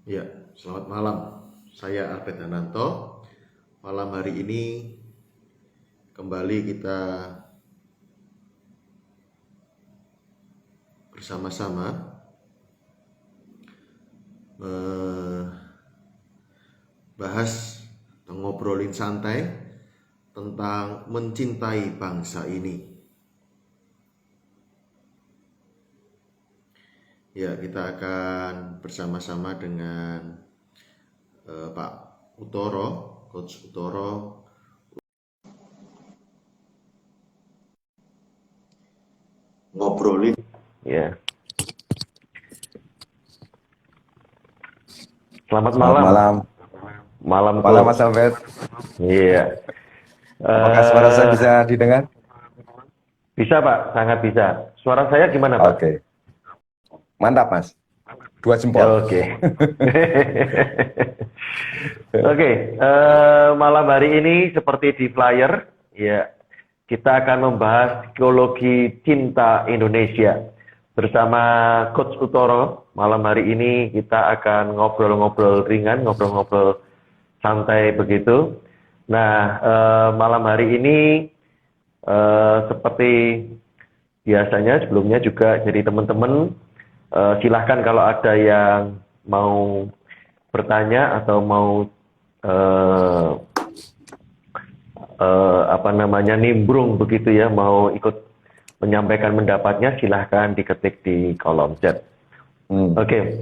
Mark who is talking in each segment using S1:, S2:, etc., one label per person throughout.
S1: Ya, selamat malam. Saya Albert Hananto. Malam hari ini kembali kita bersama-sama membahas atau ngobrolin santai tentang mencintai bangsa ini. Ya, kita akan bersama-sama dengan Pak Utoro, Coach Utoro. Ngobrolin.
S2: Ya. Selamat malam. Malam
S3: Mas Albert.
S2: Iya.
S3: Apakah suara saya bisa didengar?
S2: Bisa Pak, sangat bisa. Suara saya gimana Pak?
S3: Oke. Mantap Mas. 2 jempol.
S2: Oke. Oke, malam hari ini seperti di flyer, ya kita akan membahas psikologi cinta Indonesia bersama Coach Utoro. Malam hari ini kita akan ngobrol-ngobrol ringan, ngobrol-ngobrol santai begitu. Nah, malam hari ini seperti biasanya sebelumnya juga, jadi teman-teman silahkan kalau ada yang mau bertanya atau mau nimbrung begitu ya, mau ikut menyampaikan pendapatnya, silahkan diketik di kolom chat. Oke,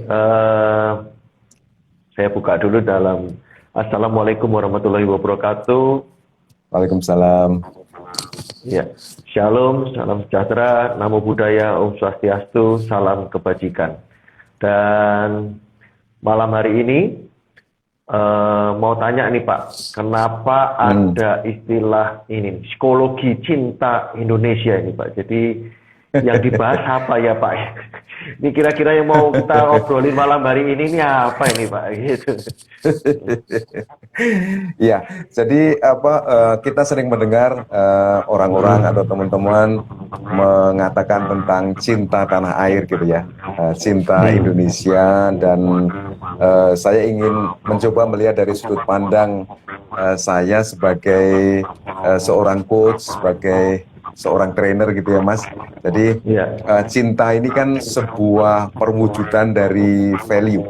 S2: saya buka dulu dalam Assalamualaikum warahmatullahi wabarakatuh.
S3: Waalaikumsalam.
S2: Ya, Shalom, salam sejahtera, namo buddhaya, Om Swastiastu, salam kebajikan. Dan malam hari ini mau tanya nih Pak, kenapa ada istilah ini, psikologi cinta Indonesia ini Pak? Jadi yang dibahas apa ya Pak? Ini kira-kira yang mau kita obrolin malam hari ini apa ini Pak? Gitu.
S3: Ya, jadi kita sering mendengar orang-orang atau teman-teman mengatakan tentang cinta tanah air gitu ya, cinta Indonesia, dan saya ingin mencoba melihat dari sudut pandang saya sebagai seorang coach, sebagai seorang trainer gitu ya Mas. Jadi cinta ini kan sebuah perwujudan dari value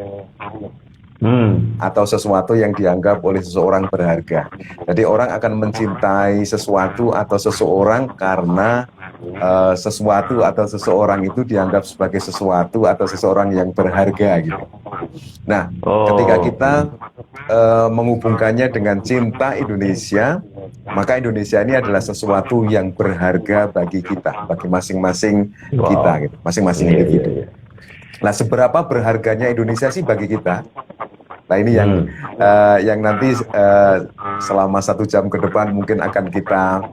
S3: atau sesuatu yang dianggap oleh seseorang berharga. Jadi orang akan mencintai sesuatu atau seseorang karena sesuatu atau seseorang itu dianggap sebagai sesuatu atau seseorang yang berharga gitu. Nah, ketika kita menghubungkannya dengan cinta Indonesia, maka Indonesia ini adalah sesuatu yang berharga bagi kita, bagi masing-masing kita, gitu, masing-masing individu. Nah, seberapa berharganya Indonesia sih bagi kita? Nah, ini yang nanti selama 1 jam ke depan mungkin akan kita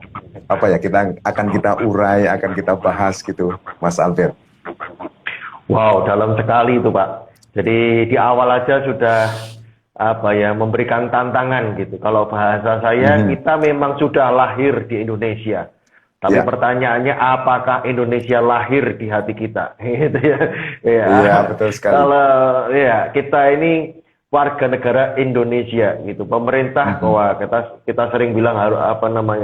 S3: urai, akan kita bahas gitu, Mas Albert.
S2: Wow, dalam sekali itu Pak. Jadi di awal aja sudah memberikan tantangan gitu. Kalau bahasa saya, kita memang sudah lahir di Indonesia. Tapi pertanyaannya, apakah Indonesia lahir di hati kita? Gitu ya.
S3: Iya, betul sekali.
S2: Kalau kita ini warga negara Indonesia gitu. Pemerintah bahwa kita sering bilang harus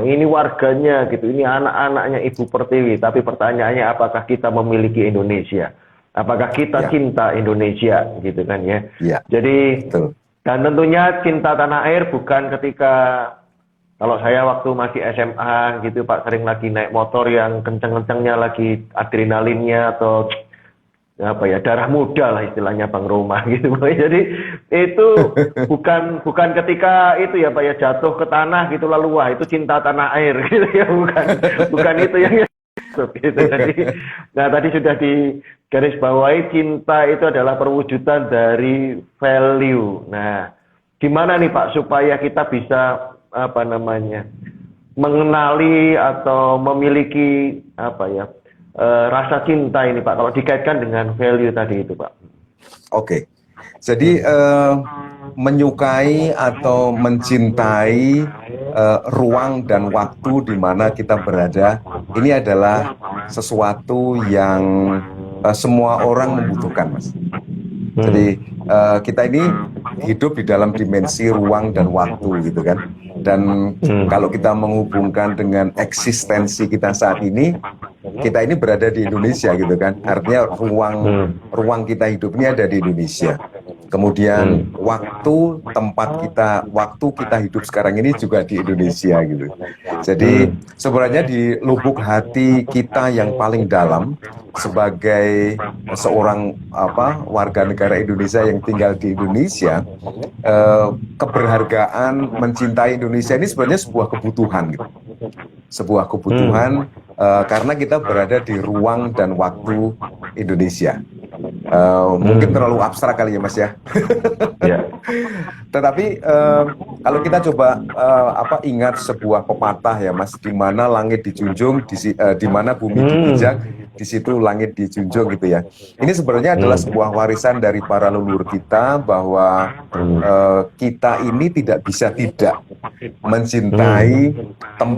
S2: ini warganya gitu, ini anak-anaknya Ibu Pertiwi. Tapi pertanyaannya, apakah kita memiliki Indonesia? Apakah kita cinta Indonesia gitu kan ya? Jadi betul. Dan tentunya cinta tanah air bukan ketika, kalau saya waktu masih SMA gitu Pak, sering lagi naik motor yang kenceng-kencengnya lagi adrenalinnya atau darah muda lah istilahnya Bang Roma gitu. Jadi itu bukan ketika itu ya Pak ya, jatuh ke tanah gitu lalu wah itu cinta tanah air gitu ya, bukan itu yang gitu. Nah tadi sudah digarisbawahi, cinta itu adalah perwujudan dari value. Nah, gimana nih Pak supaya kita bisa mengenali atau memiliki rasa cinta ini Pak, kalau dikaitkan dengan value tadi itu Pak?
S3: Oke. Jadi menyukai atau mencintai ruang dan waktu di mana kita berada, ini adalah sesuatu yang semua orang membutuhkan, Mas. Jadi kita ini hidup di dalam dimensi ruang dan waktu gitu kan. Dan kalau kita menghubungkan dengan eksistensi kita saat ini, kita ini berada di Indonesia gitu kan. Artinya ruang kita hidup ini ada di Indonesia. Kemudian waktu kita hidup sekarang ini juga di Indonesia gitu. Jadi sebenarnya di lubuk hati kita yang paling dalam sebagai seorang warga negara Indonesia yang tinggal di Indonesia, keberhargaan mencintai Indonesia ini sebenarnya sebuah kebutuhan gitu. Sebuah kebutuhan karena kita berada di ruang dan waktu Indonesia. Mungkin terlalu abstrak kali ya Mas ya. Tetapi kalau kita coba ingat sebuah pepatah ya Mas, di mana langit dijunjung, di mana bumi dipijak, di situ langit dijunjung gitu ya. Ini sebenarnya adalah sebuah warisan dari para leluhur kita bahwa kita ini tidak bisa tidak mencintai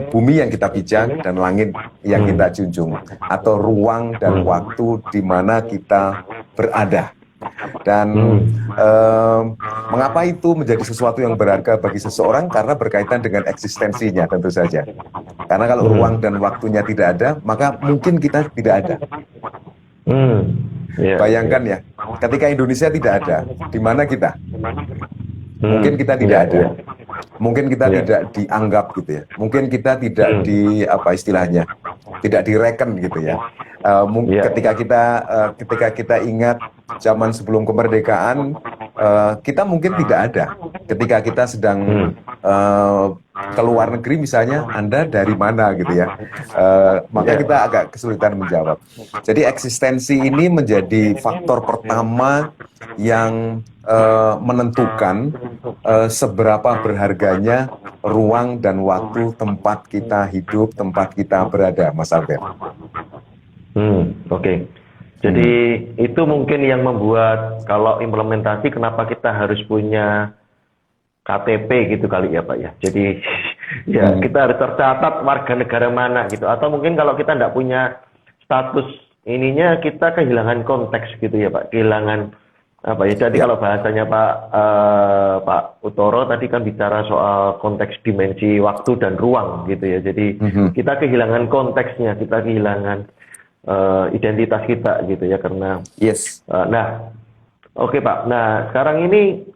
S3: bumi yang kita pijak dan langit yang kita junjung, atau ruang dan waktu di mana kita berada. Dan mengapa itu menjadi sesuatu yang berharga bagi seseorang? Karena berkaitan dengan eksistensinya tentu saja. Karena kalau ruang dan waktunya tidak ada, maka mungkin kita tidak ada. Bayangkan ya, ketika Indonesia tidak ada, di mana kita? Mungkin kita tidak ada. Mungkin kita tidak dianggap gitu ya. Mungkin kita tidak tidak direken gitu ya. Ketika kita ingat zaman sebelum kemerdekaan, kita mungkin tidak ada. Ketika kita sedang ke luar negeri misalnya, Anda dari mana gitu ya. Maka kita agak kesulitan menjawab. Jadi eksistensi ini menjadi faktor pertama yang menentukan seberapa berharganya ruang dan waktu tempat kita hidup, tempat kita berada, Mas Albert.
S2: Oke. Jadi itu mungkin yang membuat kalau implementasi kenapa kita harus punya KTP gitu kali ya Pak ya. Jadi ya kita harus tercatat warga negara mana gitu. Atau mungkin kalau kita nggak punya status ininya, kita kehilangan konteks gitu ya Pak. Kehilangan jadi kalau bahasanya Pak Uttoro tadi kan bicara soal konteks dimensi waktu dan ruang gitu ya. Jadi kita kehilangan konteksnya, kita kehilangan identitas kita gitu ya, karena oke Pak. Nah sekarang ini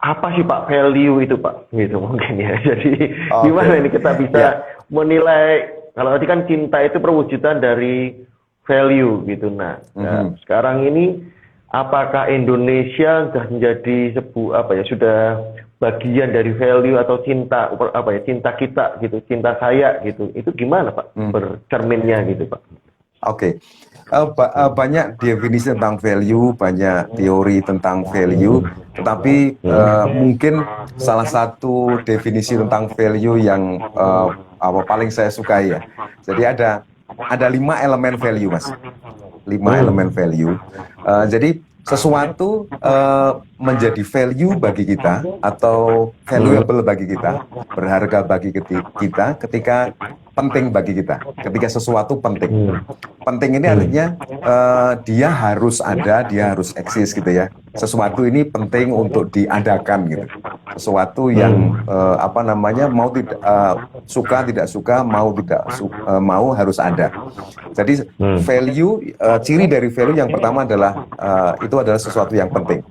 S2: apa sih Pak value itu Pak gitu mungkin ya. Jadi gimana ini kita bisa menilai, kalau tadi kan cinta itu perwujudan dari value gitu. Nah sekarang ini apakah Indonesia sudah menjadi sudah bagian dari value atau cinta cinta kita gitu, cinta saya gitu. Itu gimana Pak bercerminnya gitu Pak?
S3: Oke. Banyak definisi tentang value, banyak teori tentang value, tetapi mungkin salah satu definisi tentang value yang paling saya sukai ya. Jadi ada 5 elemen value Mas. 5 elemen value. Jadi sesuatu menjadi value bagi kita atau valuable bagi kita, berharga bagi kita ketika penting bagi kita, ketika sesuatu penting. Penting ini artinya dia harus ada, dia harus eksis gitu ya. Sesuatu ini penting untuk diadakan gitu. Sesuatu yang mau tidak suka tidak suka, mau tidak mau harus ada. Jadi value, ciri dari value yang pertama adalah itu adalah sesuatu yang penting.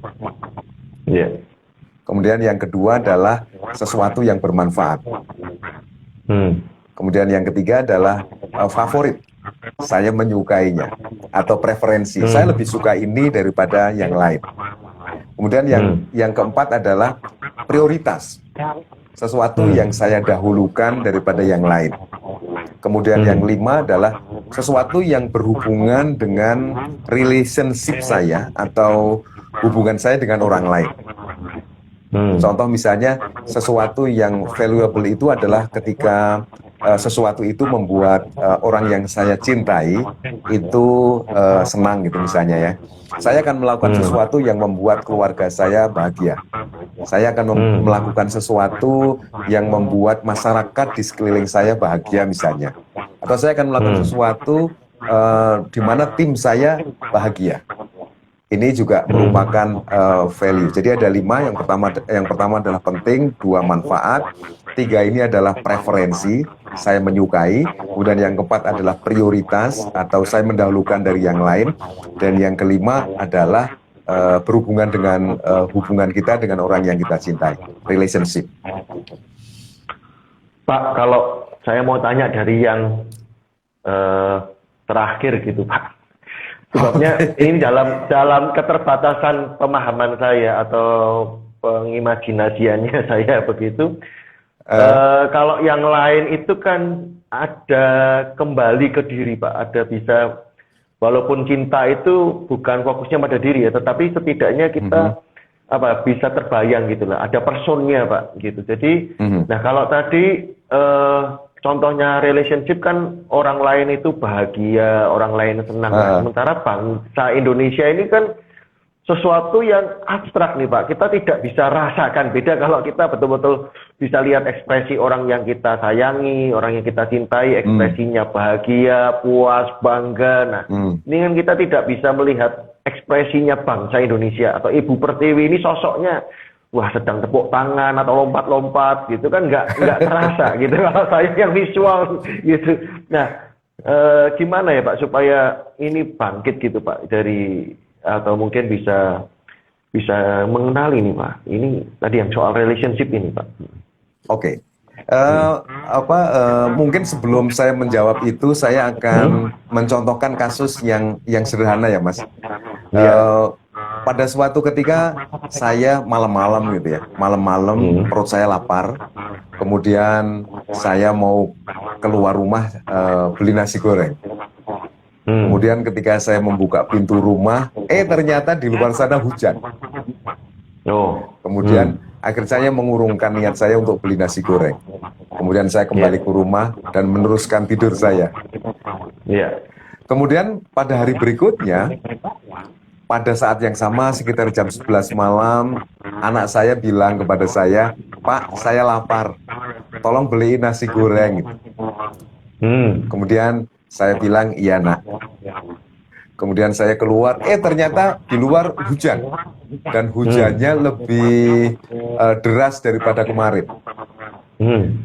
S3: Kemudian yang kedua adalah sesuatu yang bermanfaat. Kemudian yang ketiga adalah favorit. Saya menyukainya atau preferensi. Saya lebih suka ini daripada yang lain. Kemudian yang keempat adalah prioritas. Sesuatu yang saya dahulukan daripada yang lain. Kemudian yang 5 adalah sesuatu yang berhubungan dengan relationship saya atau hubungan saya dengan orang lain. Contoh misalnya sesuatu yang valuable itu adalah ketika sesuatu itu membuat orang yang saya cintai itu senang gitu misalnya ya. Saya akan melakukan sesuatu yang membuat keluarga saya bahagia. Saya akan melakukan sesuatu yang membuat masyarakat di sekeliling saya bahagia misalnya. Atau saya akan melakukan sesuatu di mana tim saya bahagia. ini juga merupakan value. Jadi ada 5. Yang pertama adalah penting, 2 manfaat, 3 ini adalah preferensi, saya menyukai, kemudian yang keempat adalah prioritas atau saya mendahulukan dari yang lain, dan yang kelima adalah berhubungan dengan hubungan kita dengan orang yang kita cintai, relationship.
S2: Pak, kalau saya mau tanya dari yang terakhir gitu, Pak. Sebabnya ini dalam keterbatasan pemahaman saya atau pengimajinasiannya saya begitu. Kalau yang lain itu kan ada kembali ke diri, Pak. Ada bisa, walaupun cinta itu bukan fokusnya pada diri ya, tetapi setidaknya kita bisa terbayang gitu lah. Ada personnya, Pak, gitu. Jadi, nah kalau tadi contohnya relationship kan orang lain itu bahagia, orang lain senang. Sementara bangsa Indonesia ini kan sesuatu yang abstrak nih, Pak. Kita tidak bisa rasakan. Beda kalau kita betul-betul bisa lihat ekspresi orang yang kita sayangi, orang yang kita cintai, ekspresinya bahagia, puas, bangga. Nah, ini kan kita tidak bisa melihat ekspresinya bangsa Indonesia atau Ibu Pertiwi ini sosoknya wah sedang tepuk tangan atau lompat-lompat gitu kan nggak terasa gitu kalau saya yang visual gitu. Nah, gimana ya Pak supaya ini bangkit gitu Pak dari atau mungkin bisa mengenali nih Pak. Ini tadi yang soal relationship ini Pak.
S3: Oke. Mungkin sebelum saya menjawab itu saya akan mencontohkan kasus yang sederhana ya Mas. Pada suatu ketika saya malam-malam gitu ya, malam-malam perut saya lapar, kemudian saya mau keluar rumah beli nasi goreng. Kemudian ketika saya membuka pintu rumah, ternyata di luar sana hujan. Kemudian akhirnya saya mengurungkan niat saya untuk beli nasi goreng. Kemudian saya kembali ke rumah dan meneruskan tidur saya. Kemudian pada hari berikutnya, pada saat yang sama sekitar jam 11 malam, anak saya bilang kepada saya, "Pak, saya lapar, tolong beliin nasi goreng." Kemudian saya bilang, "Iya nak." Kemudian saya keluar, ternyata di luar hujan. Dan hujannya lebih deras daripada kemarin.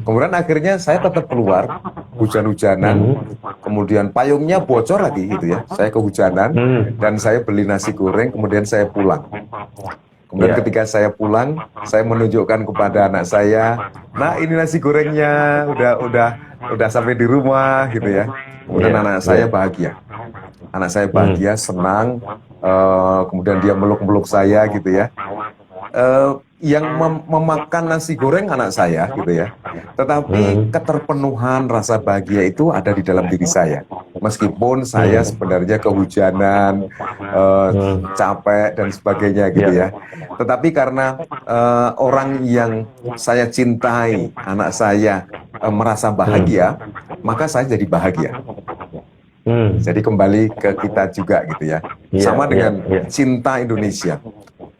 S3: Kemudian akhirnya saya tetap keluar, hujan-hujanan, kemudian payungnya bocor lagi gitu ya. Saya kehujanan, dan saya beli nasi goreng, kemudian saya pulang. Kemudian ketika saya pulang, saya menunjukkan kepada anak saya, "Nah, ini nasi gorengnya, udah sampai di rumah," gitu ya. Kemudian anak saya bahagia. Anak saya bahagia, senang, kemudian dia meluk-meluk saya gitu ya. Yang memakan nasi goreng anak saya gitu ya. Tetapi keterpenuhan rasa bahagia itu ada di dalam diri saya. Meskipun saya sebenarnya kehujanan, capek dan sebagainya gitu ya. Tetapi karena orang yang saya cintai, anak saya merasa bahagia, maka saya jadi bahagia. Jadi kembali ke kita juga gitu ya. Sama dengan cinta Indonesia.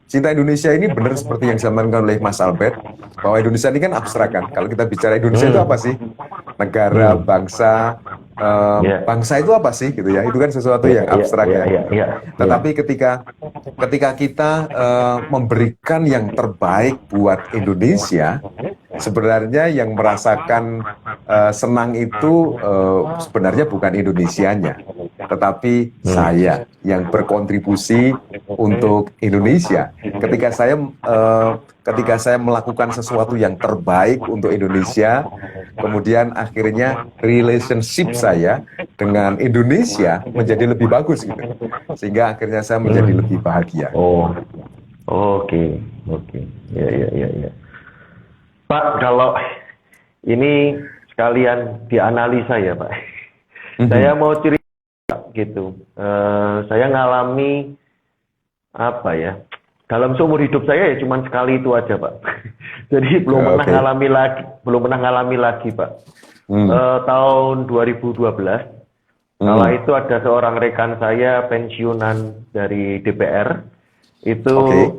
S3: Cinta Indonesia ini benar seperti yang disampaikan oleh Mas Albert, bahwa Indonesia ini kan abstrak kan. Kalau kita bicara Indonesia itu apa sih? Negara, bangsa, bangsa itu apa sih gitu ya? Itu kan sesuatu yang abstrak ya. Tetapi ketika kita memberikan yang terbaik buat Indonesia, sebenarnya yang merasakan senang itu sebenarnya bukan Indonesianya, tetapi saya yang berkontribusi untuk Indonesia. Ketika saya melakukan sesuatu yang terbaik untuk Indonesia, kemudian akhirnya relationship saya dengan Indonesia menjadi lebih bagus gitu, sehingga akhirnya saya menjadi lebih bahagia.
S2: Oke. Ya. Pak, kalau ini sekalian dianalisa ya Pak. Saya mau cerita gitu. Saya ngalami apa ya? Dalam seumur hidup saya ya cuma sekali itu aja Pak. Jadi belum pernah ngalami lagi Pak. Tahun 2012, kala itu ada seorang rekan saya pensiunan dari DPR itu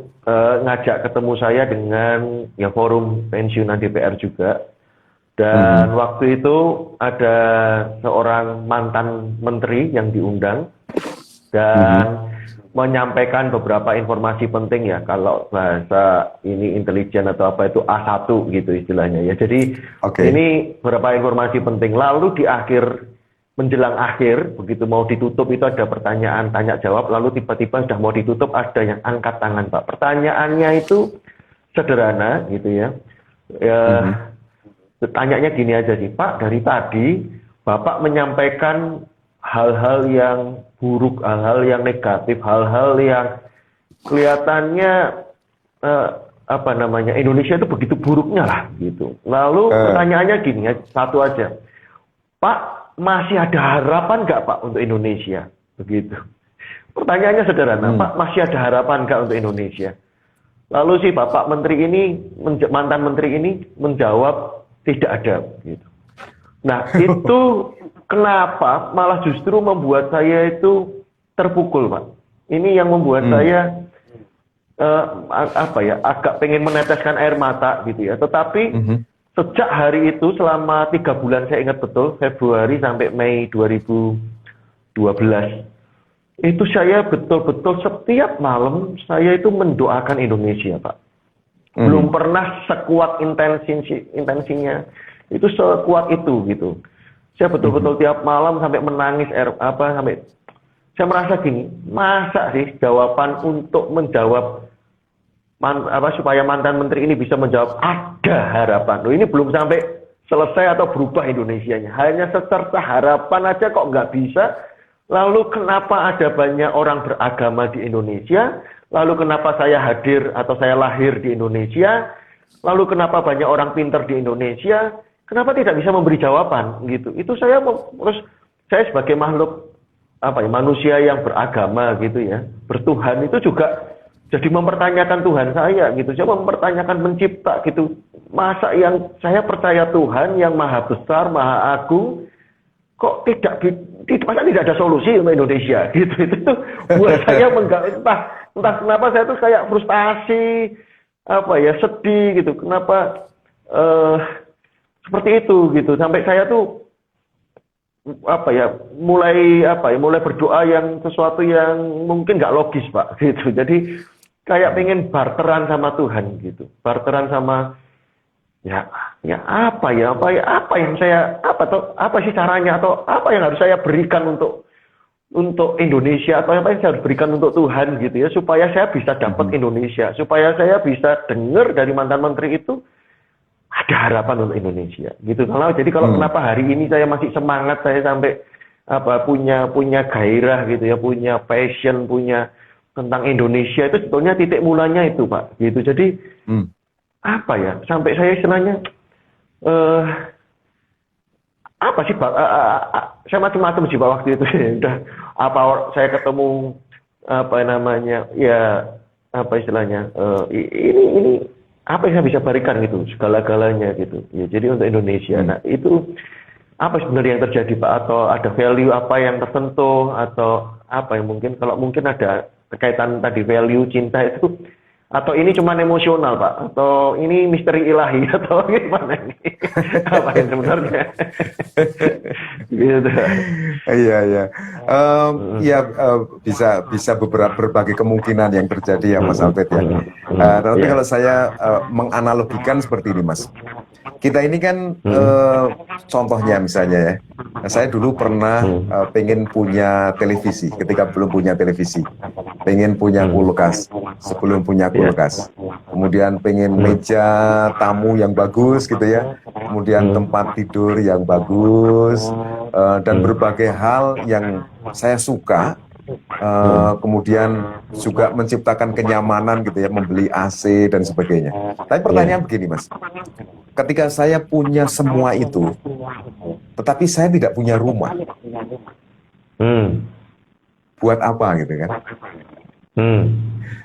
S2: ngajak ketemu saya dengan ya forum pensiunan DPR juga. Dan waktu itu ada seorang mantan menteri yang diundang dan menyampaikan beberapa informasi penting ya, kalau bahasa ini intelijen atau apa itu A1 gitu istilahnya ya. Jadi
S3: Oke.
S2: ini beberapa informasi penting. Lalu di akhir, menjelang akhir, begitu mau ditutup itu ada pertanyaan tanya jawab, lalu tiba-tiba sudah mau ditutup ada yang angkat tangan, Pak. Pertanyaannya itu sederhana gitu ya. Tanyanya gini aja sih, Pak, dari tadi Bapak menyampaikan hal-hal yang buruk, hal-hal yang negatif, hal-hal yang kelihatannya Indonesia itu begitu buruknya lah gitu. Lalu pertanyaannya gini, satu aja, Pak, masih ada harapan nggak Pak untuk Indonesia? Begitu. Pertanyaannya sederhana, Pak, masih ada harapan nggak untuk Indonesia? Lalu si Bapak Menteri ini, mantan Menteri ini menjawab tidak ada. Gitu. Nah itu kenapa malah justru membuat saya itu terpukul, Pak. Ini yang membuat saya agak pengen meneteskan air mata gitu ya. Tetapi sejak hari itu selama 3 bulan, saya ingat betul, Februari sampai Mei 2012, itu saya betul-betul setiap malam saya itu mendoakan Indonesia, Pak. Belum pernah sekuat intensinya itu sekuat itu gitu. Saya betul-betul tiap malam sampai menangis sampai saya merasa gini, masa sih jawaban untuk menjawab supaya mantan menteri ini bisa menjawab ada harapan. Loh, ini belum sampai selesai atau berubah Indonesianya. Hanya secerca harapan aja kok nggak bisa. Lalu kenapa ada banyak orang beragama di Indonesia? Lalu kenapa saya hadir atau saya lahir di Indonesia? Lalu kenapa banyak orang pintar di Indonesia? Kenapa tidak bisa memberi jawaban gitu? Itu saya sebagai makhluk manusia yang beragama gitu ya, bertuhan itu juga jadi mempertanyakan Tuhan saya gitu. Saya mempertanyakan pencipta gitu. Masa yang saya percaya Tuhan yang maha besar, maha agung, kok masa tidak ada solusi untuk Indonesia gitu. Itu buat saya entah kenapa saya tuh kayak frustasi, sedih gitu. Kenapa seperti itu gitu. Sampai saya tuh mulai berdoa yang sesuatu yang mungkin nggak logis, Pak, gitu. Jadi kayak pengen barteran sama Tuhan gitu. Barteran sama apa sih caranya, atau apa yang harus saya berikan untuk Indonesia, atau apa yang saya harus berikan untuk Tuhan gitu ya, supaya saya bisa dapat Indonesia, supaya saya bisa dengar dari mantan menteri itu ada harapan untuk Indonesia gitu. Jadi kalau kenapa hari ini saya masih semangat, saya sampai punya gairah gitu ya, punya passion, punya tentang Indonesia, itu sebetulnya titik mulanya itu, Pak, gitu. Jadi sampai saya istilahnya saya macam-macam sih, Pak, waktu itu. Udah saya ketemu ini apa yang saya bisa berikan gitu, segala-galanya gitu. Ya, jadi untuk Indonesia. Nah, itu apa sebenarnya yang terjadi, Pak? Atau ada value apa yang tersentuh, atau apa yang mungkin ada berkaitan tadi value cinta itu, atau ini cuma emosional, Pak? Atau ini misteri ilahi, atau gimana ini? Apa yang sebenarnya? Gitu.
S3: Iya. Bisa berbagai kemungkinan yang terjadi ya, Mas Albert ya. Tapi kalau saya menganalogikan seperti ini, Mas. Kita ini kan contohnya misalnya ya, saya dulu pernah pengen punya televisi ketika belum punya televisi, pengen punya kulkas sebelum punya kulkas, kemudian pengen meja tamu yang bagus gitu ya, kemudian tempat tidur yang bagus, dan berbagai hal yang saya suka. Kemudian juga menciptakan kenyamanan gitu ya, membeli AC dan sebagainya. Tapi pertanyaan begini, Mas, ketika saya punya semua itu, tetapi saya tidak punya rumah, buat apa gitu kan?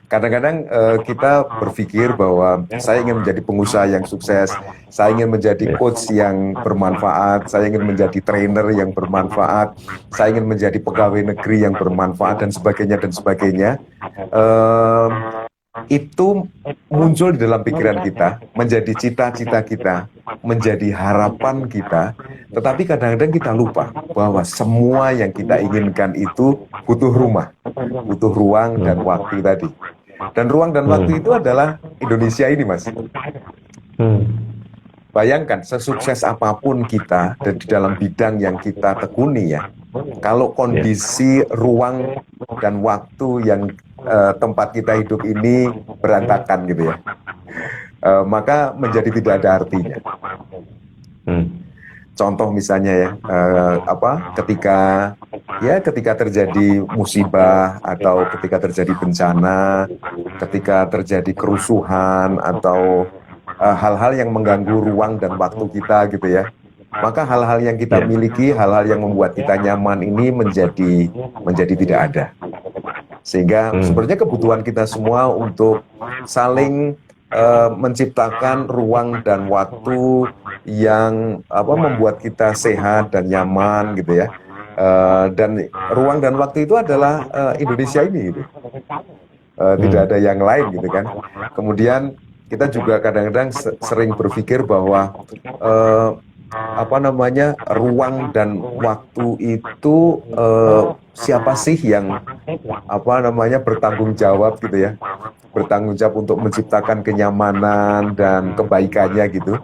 S3: Kadang-kadang kita berpikir bahwa saya ingin menjadi pengusaha yang sukses, saya ingin menjadi coach yang bermanfaat, saya ingin menjadi trainer yang bermanfaat, saya ingin menjadi pegawai negeri yang bermanfaat, dan sebagainya, dan sebagainya. Itu muncul di dalam pikiran kita, menjadi cita-cita kita, menjadi harapan kita, Tetapi kadang-kadang kita lupa bahwa semua yang kita inginkan itu butuh rumah, butuh ruang dan waktu tadi. Dan ruang dan waktu itu adalah Indonesia ini, Mas. Bayangkan, sesukses apapun kita dan di dalam bidang yang kita tekuni ya, kalau kondisi ruang dan waktu yang tempat kita hidup ini berantakan gitu ya, maka menjadi tidak ada artinya. Contoh misalnya ya, ketika terjadi musibah atau ketika terjadi bencana, ketika terjadi kerusuhan atau hal-hal yang mengganggu ruang dan waktu kita gitu ya, maka hal-hal yang kita miliki, hal-hal yang membuat kita nyaman ini menjadi tidak ada. Sehingga sebenarnya kebutuhan kita semua untuk saling menciptakan ruang dan waktu yang membuat kita sehat dan nyaman gitu ya. Dan ruang dan waktu itu adalah Indonesia ini gitu. Tidak ada yang lain gitu kan. Kemudian kita juga kadang-kadang sering berpikir bahwa ruang dan waktu itu siapa sih yang bertanggung jawab gitu ya, bertanggung jawab untuk menciptakan kenyamanan dan kebaikannya gitu.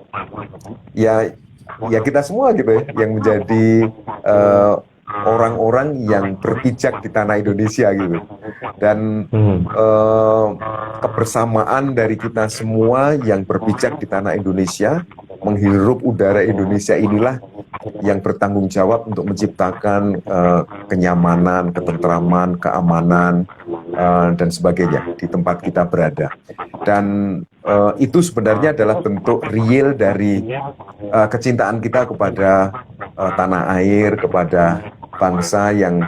S3: Ya kita semua gitu ya, yang menjadi orang-orang yang berpijak di tanah Indonesia gitu. Dan kebersamaan dari kita semua yang berpijak di tanah Indonesia, menghirup udara Indonesia inilah yang bertanggung jawab untuk menciptakan kenyamanan, ketentraman, keamanan, dan sebagainya di tempat kita berada. Dan itu sebenarnya adalah bentuk real dari kecintaan kita kepada tanah air, kepada bangsa yang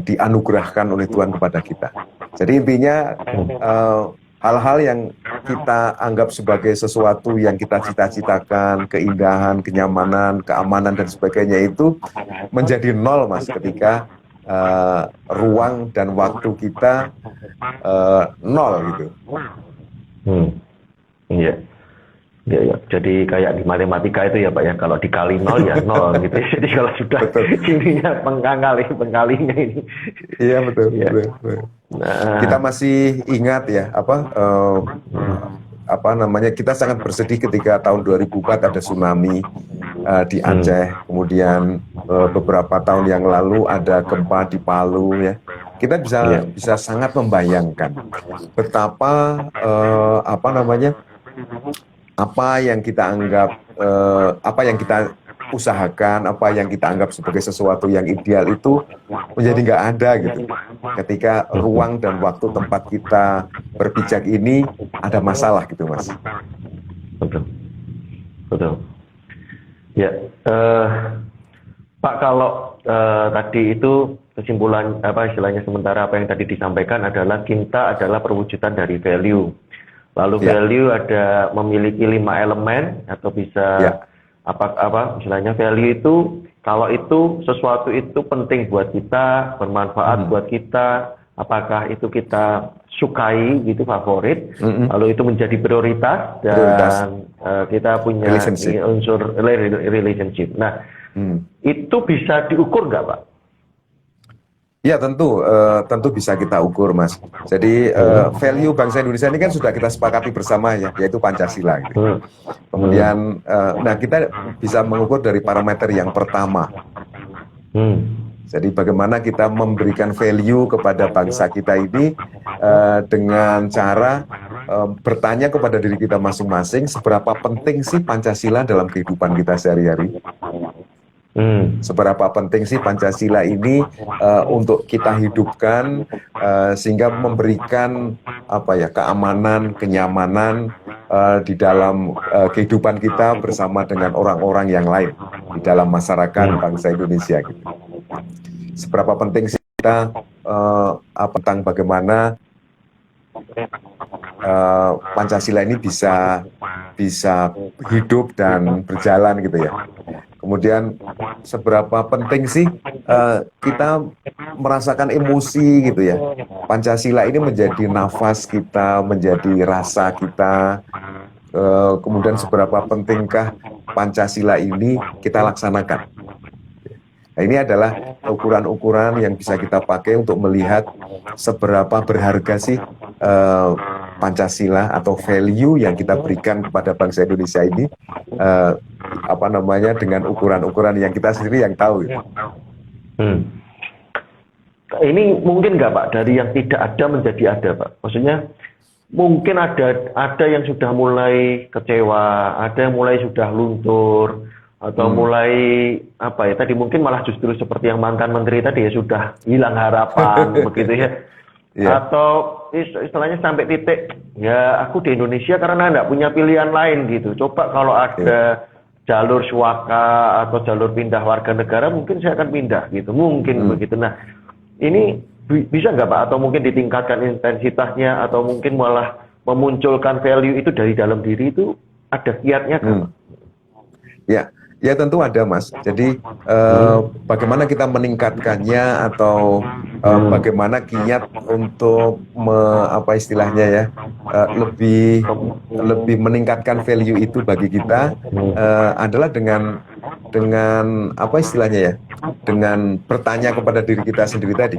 S3: dianugerahkan oleh Tuhan kepada kita. Jadi intinya hal-hal yang kita anggap sebagai sesuatu yang kita cita-citakan, keindahan, kenyamanan, keamanan dan sebagainya itu menjadi nol, Mas, ketika ruang dan waktu kita nol gitu.
S2: Iya. Ya. Jadi kayak di matematika itu ya Pak ya, kalau dikali nol ya nol gitu. Jadi kalau sudah ininya pengkalinya ini.
S3: Iya betul. Ya. Betul. Nah, kita masih ingat ya kita sangat bersedih ketika tahun 2004 ada tsunami di Aceh, kemudian beberapa tahun yang lalu ada gempa di Palu ya. Kita bisa sangat membayangkan betapa apa yang kita anggap, apa yang kita usahakan, apa yang kita anggap sebagai sesuatu yang ideal itu menjadi nggak ada gitu. Ketika ruang dan waktu tempat kita berpijak ini ada masalah gitu, Mas.
S2: Betul. Ya, Pak, kalau tadi itu kesimpulan istilahnya sementara apa yang tadi disampaikan adalah kita adalah perwujudan dari value. Lalu value ada memiliki 5 elemen atau bisa istilahnya value itu kalau itu sesuatu itu penting buat kita, bermanfaat buat kita, apakah itu kita sukai gitu, favorit, lalu itu menjadi prioritas dan kita punya unsur relationship. Nah, itu bisa diukur nggak, Pak?
S3: Ya tentu bisa kita ukur, Mas. Jadi value bangsa Indonesia ini kan sudah kita sepakati bersama ya, yaitu Pancasila. Gitu. Kemudian, kita bisa mengukur dari parameter yang pertama. Jadi bagaimana kita memberikan value kepada bangsa kita ini dengan cara bertanya kepada diri kita masing-masing, seberapa penting sih Pancasila dalam kehidupan kita sehari-hari. Seberapa penting sih Pancasila ini untuk kita hidupkan sehingga memberikan keamanan, kenyamanan di dalam kehidupan kita bersama dengan orang-orang yang lain di dalam masyarakat bangsa Indonesia gitu. Seberapa penting sih kita tentang bagaimana Pancasila ini bisa hidup dan berjalan gitu ya. Kemudian seberapa penting sih kita merasakan emosi gitu ya. Pancasila ini menjadi nafas kita, menjadi rasa kita. kemudian seberapa pentingkah Pancasila ini kita laksanakan. Nah, ini adalah ukuran-ukuran yang bisa kita pakai untuk melihat seberapa berharga sih Pancasila atau value yang kita berikan kepada bangsa Indonesia ini, dengan ukuran-ukuran yang kita sendiri yang tahu. Ya.
S2: Ini mungkin nggak Pak, dari yang tidak ada menjadi ada Pak? Maksudnya mungkin ada yang sudah mulai kecewa, ada yang mulai sudah luntur, atau mulai apa ya tadi, mungkin malah justru seperti yang mantan menteri tadi ya, sudah hilang harapan begitu ya. Atau istilahnya sampai titik ya aku di Indonesia karena nggak punya pilihan lain gitu. Coba kalau ada jalur swaka atau jalur pindah warga negara, mungkin saya akan pindah gitu, mungkin begitu. Nah ini bisa nggak Pak, atau mungkin ditingkatkan intensitasnya, atau mungkin malah memunculkan value itu dari dalam diri, itu ada kiatnya kan?
S3: Ya tentu ada Mas. Jadi bagaimana kita meningkatkannya, atau bagaimana kiat untuk lebih meningkatkan value itu bagi kita, adalah dengan dengan bertanya kepada diri kita sendiri tadi.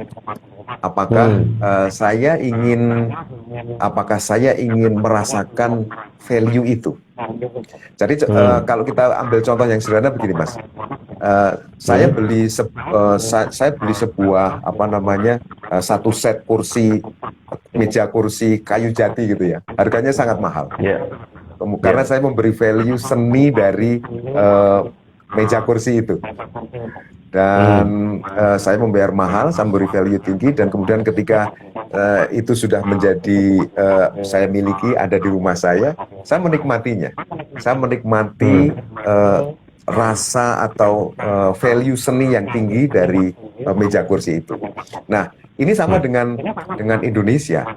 S3: Apakah saya ingin merasakan value itu? Jadi kalau kita ambil contoh yang sederhana begini Mas, saya beli sebuah satu set meja kursi kayu jati gitu ya, harganya sangat mahal. Karena saya memberi value seni dari meja kursi itu. Dan saya membayar mahal, saya memberi value tinggi, dan kemudian ketika itu sudah menjadi saya miliki, ada di rumah saya menikmatinya. Saya menikmati rasa atau value seni yang tinggi dari meja kursi itu. Nah, ini sama dengan Indonesia,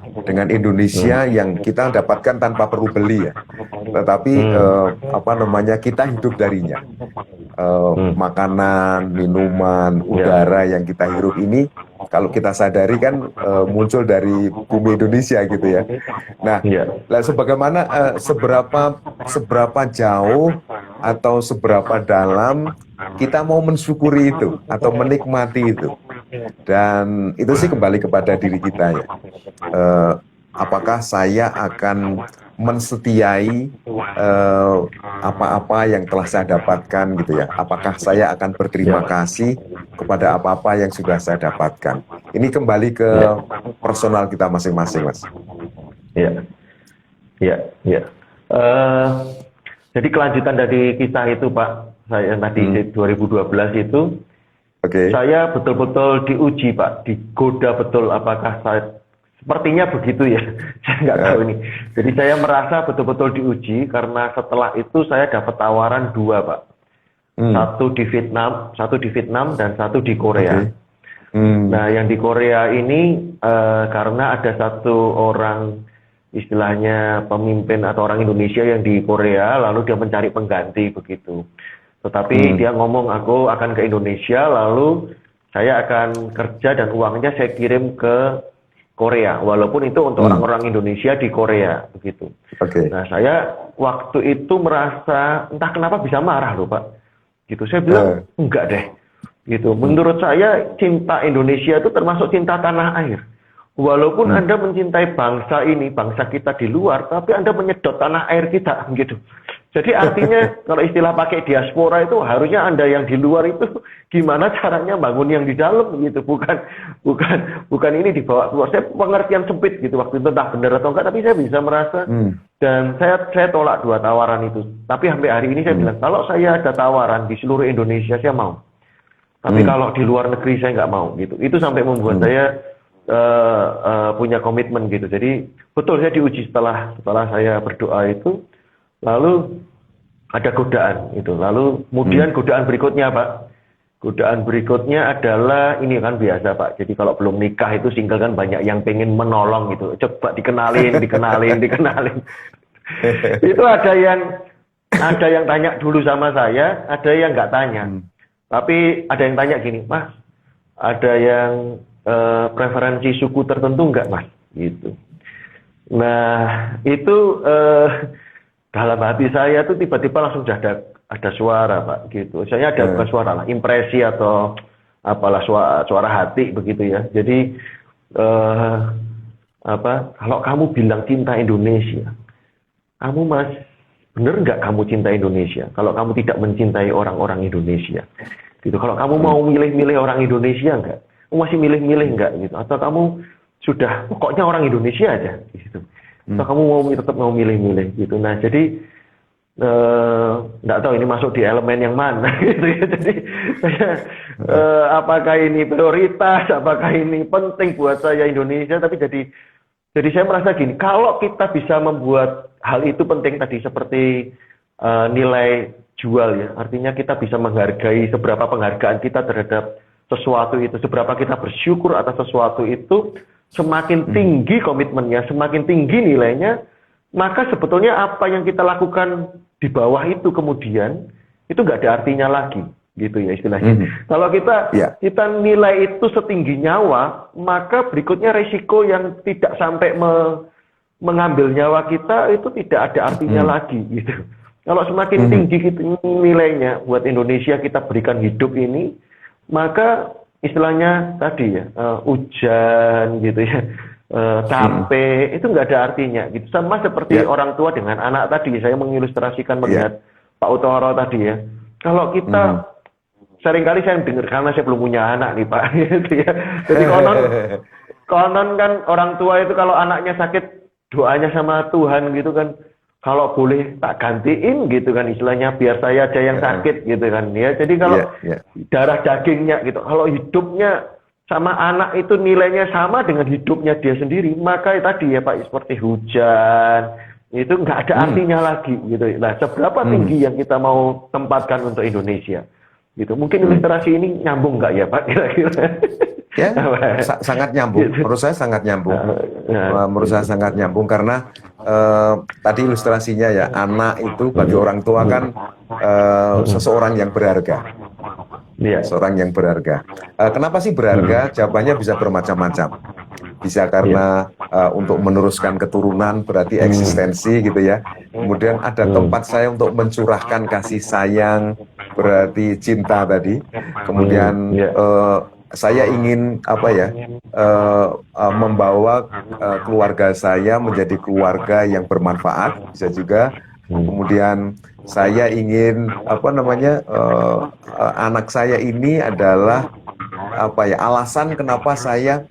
S3: yang kita dapatkan tanpa perlu beli ya. Tetapi kita hidup darinya. Makanan, minuman, udara yang kita hirup ini, kalau kita sadari kan muncul dari bumi Indonesia gitu ya. Nah, sebagaimana seberapa jauh atau seberapa dalam kita mau mensyukuri itu atau menikmati itu. Dan itu sih kembali kepada diri kita ya. Apakah saya akan mensetiai apa-apa yang telah saya dapatkan gitu ya? Apakah saya akan berterima kasih kepada apa-apa yang sudah saya dapatkan? Ini kembali ke personal kita masing-masing, Mas.
S2: Jadi kelanjutan dari kisah itu Pak, saya tadi 2012 itu, saya betul-betul diuji Pak, digoda betul, apakah saya sepertinya begitu ya, saya nggak tahu ini. Jadi saya merasa betul-betul diuji karena setelah itu saya dapat tawaran 2 Pak, satu di Vietnam dan satu di Korea. Nah yang di Korea ini karena ada satu orang istilahnya pemimpin atau orang Indonesia yang di Korea, lalu dia mencari pengganti begitu. Tetapi dia ngomong aku akan ke Indonesia, lalu saya akan kerja dan uangnya saya kirim ke Korea, walaupun itu untuk orang-orang Indonesia di Korea begitu. Nah saya waktu itu merasa entah kenapa bisa marah loh Pak. Gitu saya bilang enggak deh. Gitu. Menurut saya cinta Indonesia itu termasuk cinta tanah air. Walaupun Anda mencintai bangsa ini, bangsa kita di luar, tapi Anda menyedot tanah air kita gitu. Jadi artinya kalau istilah pakai diaspora itu harusnya Anda yang di luar itu gimana caranya bangun yang di dalam gitu, bukan ini dibawa keluar. Saya pengertian sempit gitu waktu itu, entah benar atau enggak, tapi saya bisa merasa dan saya tolak 2 tawaran itu. Tapi sampai hari ini saya bilang kalau saya ada tawaran di seluruh Indonesia saya mau. Tapi kalau di luar negeri saya nggak mau gitu. Itu sampai membuat saya punya komitmen gitu. Jadi betul saya diuji setelah saya berdoa itu. Lalu ada godaan itu. Lalu kemudian godaan berikutnya Pak. Godaan berikutnya adalah ini kan biasa Pak. Jadi kalau belum nikah itu single kan banyak yang pengen menolong gitu. Coba dikenalin. Itu ada yang tanya dulu sama saya, ada yang nggak tanya. Tapi ada yang tanya gini, Mas, ada yang preferensi suku tertentu nggak Mas? Gitu. Nah itu dalam hati saya tuh tiba-tiba langsung ada suara Pak gitu. Saya ada bukan suara lah, impresi atau apalah suara hati begitu ya. Jadi kalau kamu bilang cinta Indonesia, kamu bener nggak kamu cinta Indonesia? Kalau kamu tidak mencintai orang-orang Indonesia, gitu. Kalau kamu mau milih-milih orang Indonesia nggak? Kamu masih milih-milih nggak gitu? Atau kamu sudah pokoknya orang Indonesia aja gitu? Atau kamu tetap mau milih-milih gitu? Nah jadi nggak tahu ini masuk di elemen yang mana gitu ya. Jadi apakah ini prioritas? Apakah ini penting buat saya Indonesia? Tapi jadi saya merasa gini, kalau kita bisa membuat hal itu penting tadi seperti nilai jual ya, artinya kita bisa menghargai seberapa penghargaan kita terhadap sesuatu itu, seberapa kita bersyukur atas sesuatu itu, semakin tinggi komitmennya, semakin tinggi nilainya, maka sebetulnya apa yang kita lakukan di bawah itu kemudian, itu nggak ada artinya lagi. Gitu ya istilahnya. Kalau kita nilai itu setinggi nyawa, maka berikutnya resiko yang tidak sampai mengambil nyawa kita itu tidak ada artinya lagi gitu. Kalau semakin tinggi gitu nilainya buat Indonesia kita berikan hidup ini, maka istilahnya tadi ya hujan gitu ya, capek itu nggak ada artinya gitu. Sama seperti orang tua dengan anak tadi, saya mengilustrasikan melihat Pak Utoro tadi ya. Kalau kita seringkali saya dengar karena saya belum punya anak nih Pak, gitu ya. Jadi konon kan orang tua itu kalau anaknya sakit doanya sama Tuhan gitu kan, kalau boleh tak gantiin gitu kan istilahnya biar saya aja yang sakit gitu kan ya. Jadi kalau darah dagingnya gitu, kalau hidupnya sama anak itu nilainya sama dengan hidupnya dia sendiri, maka tadi ya Pak seperti hujan itu nggak ada artinya lagi gitu. Nah seberapa tinggi yang kita mau tempatkan untuk Indonesia? Gitu. Mungkin ilustrasi ini nyambung nggak ya Pak kira-kira?
S3: Ya, sangat nyambung. Menurut saya sangat nyambung. Menurut saya sangat nyambung karena tadi ilustrasinya ya, anak itu bagi orang tua kan seseorang yang berharga. Seorang yang berharga. Kenapa sih berharga? Jawabannya bisa bermacam-macam. Bisa karena untuk meneruskan keturunan, berarti eksistensi gitu ya. Kemudian ada tempat saya untuk mencurahkan kasih sayang, berarti cinta tadi. Kemudian saya ingin membawa keluarga saya menjadi keluarga yang bermanfaat, bisa juga. Kemudian saya ingin anak saya ini adalah alasan kenapa saya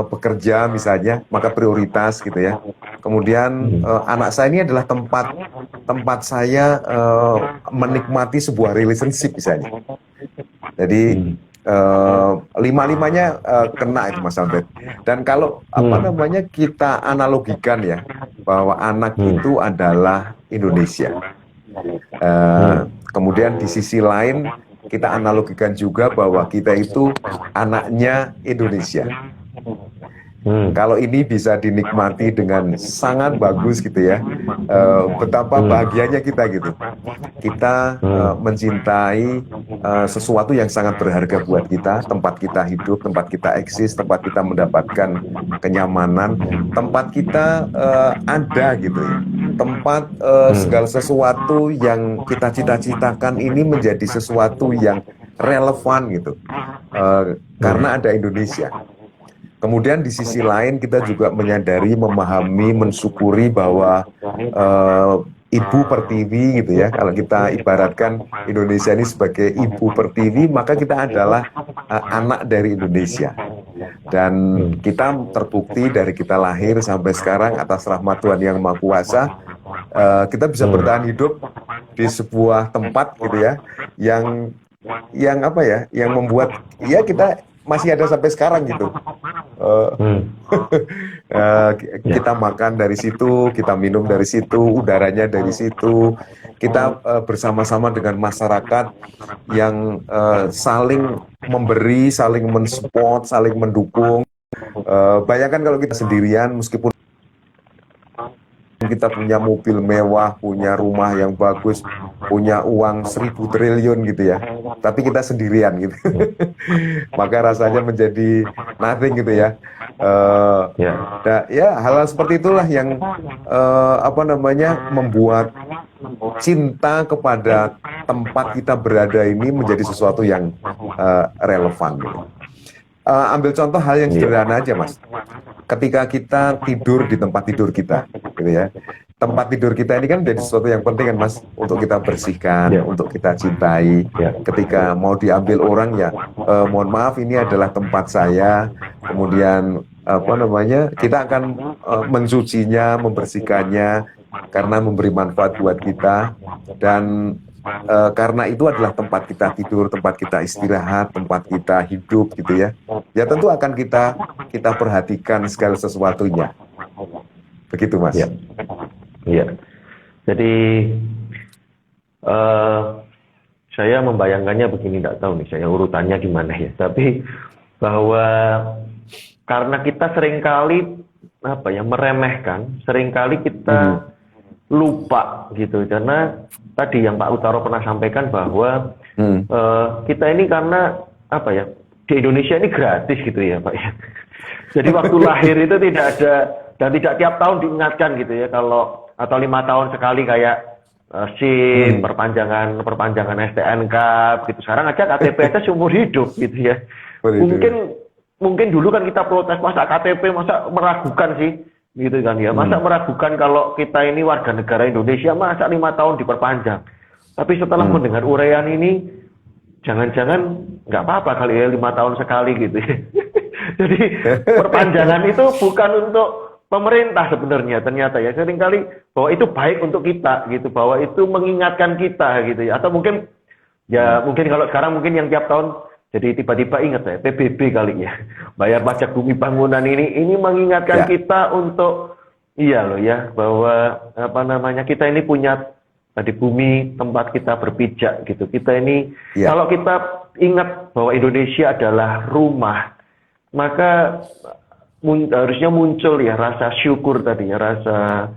S3: bekerja misalnya, maka prioritas gitu ya. Kemudian anak saya ini adalah tempat saya menikmati sebuah relationship misalnya. Jadi lima-limanya kena itu Mas Albert. Dan kalau kita analogikan ya bahwa anak itu adalah Indonesia. Kemudian di sisi lain kita analogikan juga bahwa kita itu anaknya Indonesia. Kalau ini bisa dinikmati dengan sangat bagus gitu ya, betapa bahagianya kita gitu. Kita mencintai sesuatu yang sangat berharga buat kita, tempat kita hidup, tempat kita eksis, tempat kita mendapatkan kenyamanan, tempat kita ada gitu ya. Tempat segala sesuatu yang kita cita-citakan ini menjadi sesuatu yang relevan gitu, karena ada Indonesia. Kemudian di sisi lain kita juga menyadari, memahami, mensyukuri bahwa ibu pertiwi gitu ya. Kalau kita ibaratkan Indonesia ini sebagai ibu pertiwi, maka kita adalah anak dari Indonesia. Dan kita terbukti dari kita lahir sampai sekarang atas rahmat Tuhan Yang Maha Kuasa, kita bisa bertahan hidup di sebuah tempat gitu ya, yang membuat ya kita masih ada sampai sekarang gitu. Kita makan dari situ, kita minum dari situ, udaranya dari situ. Kita bersama-sama dengan masyarakat yang saling memberi, saling mensupport, saling mendukung. Bayangkan kalau kita sendirian, meskipun kita punya mobil mewah, punya rumah yang bagus, punya uang 1.000 triliun gitu ya, tapi kita sendirian gitu. Maka rasanya menjadi nothing gitu ya.
S2: Ya.
S3: Ya hal-hal seperti itulah yang membuat cinta kepada tempat kita berada ini menjadi sesuatu yang relevan gitu. Ambil contoh hal yang sederhana aja, Mas. Ketika kita tidur di tempat tidur kita, gitu ya. Tempat tidur kita ini kan menjadi sesuatu yang penting kan, Mas, untuk kita bersihkan, untuk kita cintai. Ketika mau diambil orang ya, mohon maaf ini adalah tempat saya. Kemudian kita akan mencucinya, membersihkannya karena memberi manfaat buat kita, dan karena itu adalah tempat kita tidur, tempat kita istirahat, tempat kita hidup gitu ya. Ya tentu akan kita perhatikan segala sesuatunya. Begitu, Mas.
S2: Ya. Iya. Jadi saya membayangkannya begini, tidak tahu nih saya urutannya gimana ya. Tapi bahwa karena kita seringkali meremehkan, seringkali kita lupa gitu, karena tadi yang Pak Utaro pernah sampaikan bahwa kita ini karena di Indonesia ini gratis gitu ya Pak ya. Jadi waktu lahir itu tidak ada, dan tidak tiap tahun diingatkan gitu ya, kalau atau 5 tahun sekali kayak SIM, perpanjangan STNK gitu. Sekarang aja KTP aja seumur hidup gitu ya. Mungkin dulu kan kita protes, masa KTP, masa meragukan sih gitu kan ya, masa meragukan kalau kita ini warga negara Indonesia, masa 5 tahun diperpanjang. Tapi setelah mendengar uraian ini, jangan-jangan nggak apa-apa kali ya 5 tahun sekali gitu ya. Jadi perpanjangan itu bukan untuk pemerintah sebenarnya, ternyata ya seringkali bahwa itu baik untuk kita gitu, bahwa itu mengingatkan kita gitu ya. Atau mungkin kalau sekarang mungkin yang tiap tahun jadi tiba-tiba ingat ya, PBB kali ya, bayar pajak bumi bangunan ini mengingatkan kita untuk bahwa kita ini punya tadi bumi tempat kita berpijak gitu. Kita ini kalau kita ingat bahwa Indonesia adalah rumah, maka harusnya muncul ya rasa syukur tadi ya, rasa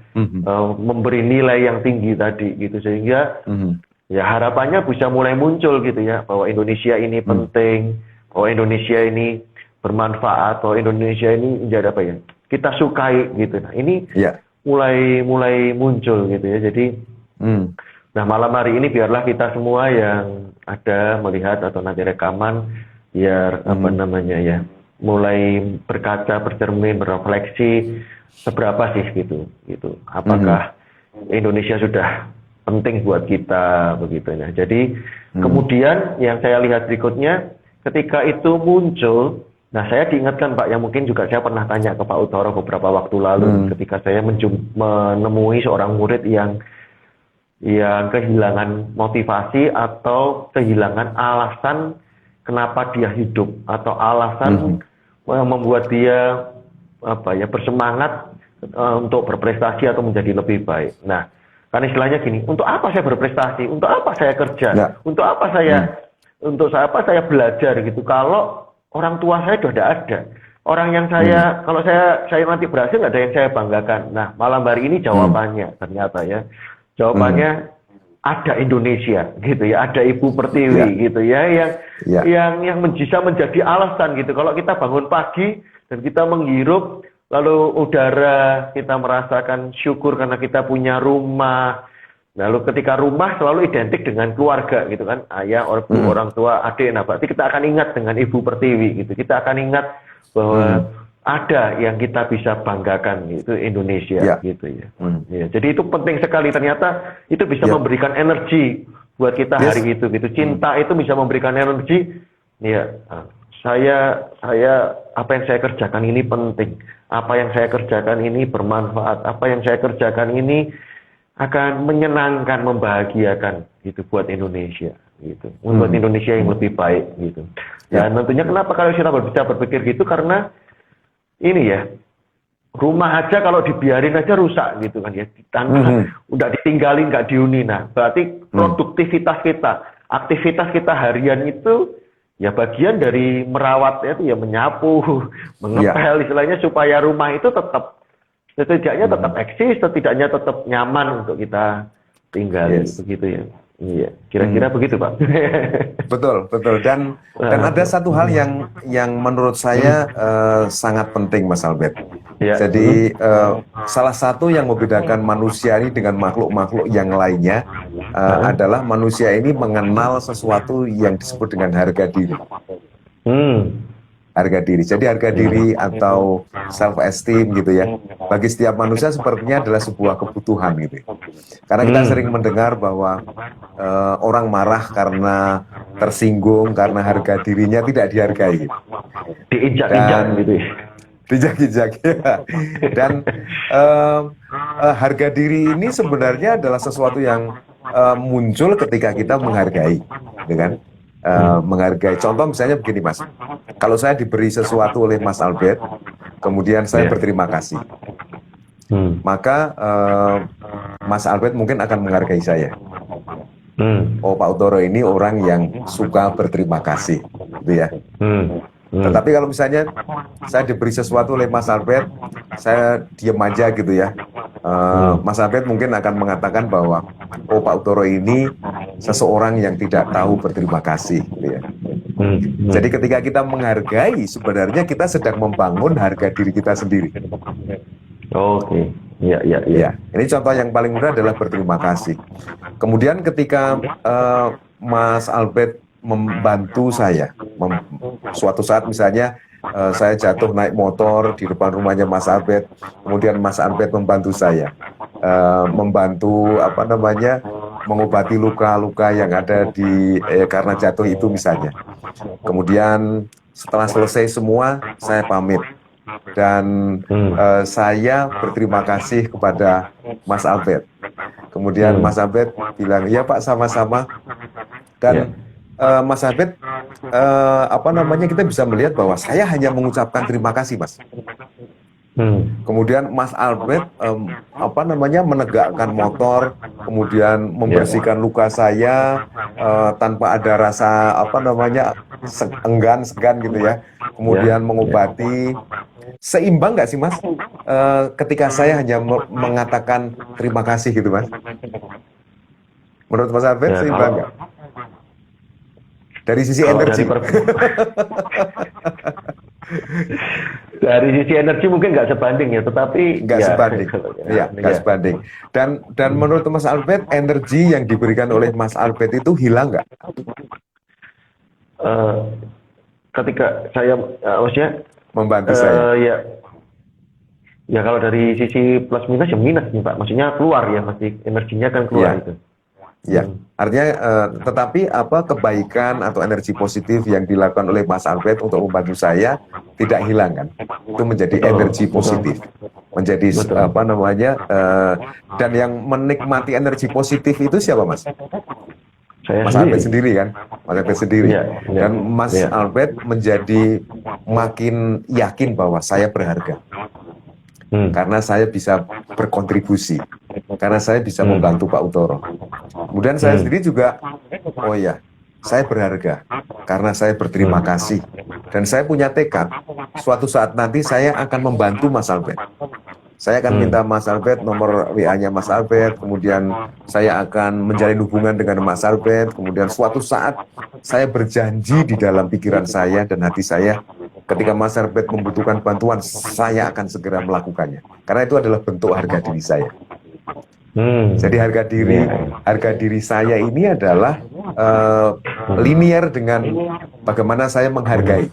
S2: memberi nilai yang tinggi tadi gitu, sehingga ya harapannya bisa mulai muncul gitu ya, bahwa Indonesia ini penting, bahwa Indonesia ini bermanfaat, bahwa Indonesia ini menjadi kita sukai gitu. Nah ini mulai muncul gitu ya. Jadi nah malam hari ini biarlah kita semua yang ada melihat atau nanti rekaman biar mulai berkaca, bercermin, berefleksi seberapa sih gitu. Apakah Indonesia sudah penting buat kita begitu ya. Jadi kemudian yang saya lihat berikutnya, ketika itu muncul, nah saya diingatkan Pak, yang mungkin juga saya pernah tanya ke Pak Utaro beberapa waktu lalu, ketika saya menemui seorang murid yang kehilangan motivasi atau kehilangan alasan kenapa dia hidup, atau alasan yang membuat dia bersemangat untuk berprestasi atau menjadi lebih baik. Nah, kan istilahnya gini, untuk apa saya berprestasi? Untuk apa saya kerja? Untuk apa saya belajar gitu? Kalau orang tua saya sudah ada, orang yang kalau saya nanti berhasil, nggak ada yang saya banggakan. Nah, malam hari ini jawabannya ternyata ya, jawabannya ada Indonesia gitu ya, ada Ibu Pertiwi gitu ya, yang bisa menjadi alasan gitu. Kalau kita bangun pagi dan kita menghirup, lalu udara, kita merasakan syukur karena kita punya rumah. Lalu ketika rumah selalu identik dengan keluarga gitu kan, ayah, orang tua, adik. Nah berarti kita akan ingat dengan Ibu Pertiwi gitu. Kita akan ingat bahwa ada yang kita bisa banggakan gitu, Indonesia gitu ya. Ya. Jadi itu penting sekali, ternyata itu bisa memberikan energi buat kita hari itu gitu. Cinta itu bisa memberikan energi. Ya, saya apa yang saya kerjakan ini penting. Apa yang saya kerjakan ini bermanfaat. Apa yang saya kerjakan ini akan menyenangkan, membahagiakan gitu buat Indonesia gitu. Membuat Indonesia yang lebih baik gitu. Dan tentunya kenapa kalau kita bisa berpikir gitu, karena ini ya, rumah aja kalau dibiarin aja rusak gitu kan ya, udah ditinggalin, nggak dihuni. Nah berarti produktivitas kita, aktivitas kita harian itu ya bagian dari merawat itu ya, menyapu, mengepel istilahnya, supaya rumah itu tetap setidaknya tetap eksis, setidaknya tetap nyaman untuk kita tinggali,
S3: Yes.
S2: begitu ya. Iya, kira-kira begitu, Pak.
S3: Betul, betul. Dan ada satu hal yang menurut saya sangat penting, Mas Albert.
S2: Ya.
S3: Jadi salah satu yang membedakan manusia ini dengan makhluk-makhluk yang lainnya adalah manusia ini mengenal sesuatu yang disebut dengan harga diri. Harga diri. Jadi harga diri atau self esteem gitu ya. Bagi setiap manusia sepertinya adalah sebuah kebutuhan gitu. Karena kita sering mendengar bahwa orang marah karena tersinggung karena harga dirinya tidak dihargai.
S2: Diinjak-injak gitu.
S3: Dijak-dijak ya. Dan harga diri ini sebenarnya adalah sesuatu yang muncul ketika kita menghargai, gitu kan? Menghargai. Contoh misalnya begini, Mas. Kalau saya diberi sesuatu oleh Mas Albert, kemudian saya berterima kasih, maka Mas Albert mungkin akan menghargai saya. Oh, Pak Uttoro ini orang yang suka berterima kasih, gitu ya. Tetapi kalau misalnya saya diberi sesuatu oleh Mas Albert, saya diam aja gitu ya, Mas Albert mungkin akan mengatakan bahwa oh, Pak Uttoro ini seseorang yang tidak tahu berterima kasih gitu ya. Jadi ketika kita menghargai, sebenarnya kita sedang membangun harga diri kita sendiri.
S2: Oke, iya.
S3: Ini contoh yang paling mudah adalah berterima kasih. Kemudian ketika Mas Albert membantu saya, suatu saat misalnya saya jatuh naik motor di depan rumahnya Mas Albert, kemudian Mas Albert membantu saya, membantu mengobati luka-luka yang ada di karena jatuh itu misalnya. Kemudian setelah selesai semua, saya pamit dan saya berterima kasih kepada Mas Albert. Kemudian Mas Albert bilang, "Iya Pak, sama-sama." Dan Mas Albert, kita bisa melihat bahwa saya hanya mengucapkan terima kasih, Mas. Kemudian Mas Albert, menegakkan motor, kemudian membersihkan luka saya tanpa ada rasa segan gitu ya. Kemudian mengobati. Seimbang nggak sih, Mas? Ketika saya hanya mengatakan terima kasih gitu, Mas. Menurut Mas Albert, seimbang nggak? Dari sisi energi.
S2: Dari sisi energi mungkin nggak sebanding ya, tetapi
S3: nggak sebanding. Nggak sebanding. Dan menurut Mas Albert, energi yang diberikan oleh Mas Albert itu hilang nggak?
S2: Ketika saya maksudnya
S3: membantu saya.
S2: Ya kalau dari sisi plus minus ya minus nih Pak. Maksudnya keluar ya, masih energinya kan keluar itu.
S3: Ya, artinya tetapi kebaikan atau energi positif yang dilakukan oleh Mas Albert untuk membantu saya tidak hilang kan? Itu menjadi energi positif, menjadi dan yang menikmati energi positif itu siapa, Mas? Mas Albert sendiri kan, Mas Albert sendiri. Dan Mas Albert menjadi makin yakin bahwa saya berharga. Karena saya bisa berkontribusi, karena saya bisa membantu Pak Uttoro. Kemudian saya sendiri juga, oh ya, saya berharga karena saya berterima kasih dan saya punya tekad. Suatu saat nanti saya akan membantu Mas Albert. Saya akan minta Mas Albert nomor WA-nya Mas Albert, kemudian saya akan menjalin hubungan dengan Mas Albert, kemudian suatu saat saya berjanji di dalam pikiran saya dan hati saya, ketika Mas Albert membutuhkan bantuan, saya akan segera melakukannya. Karena itu adalah bentuk harga diri saya. Jadi harga diri saya ini adalah linear dengan bagaimana saya menghargai.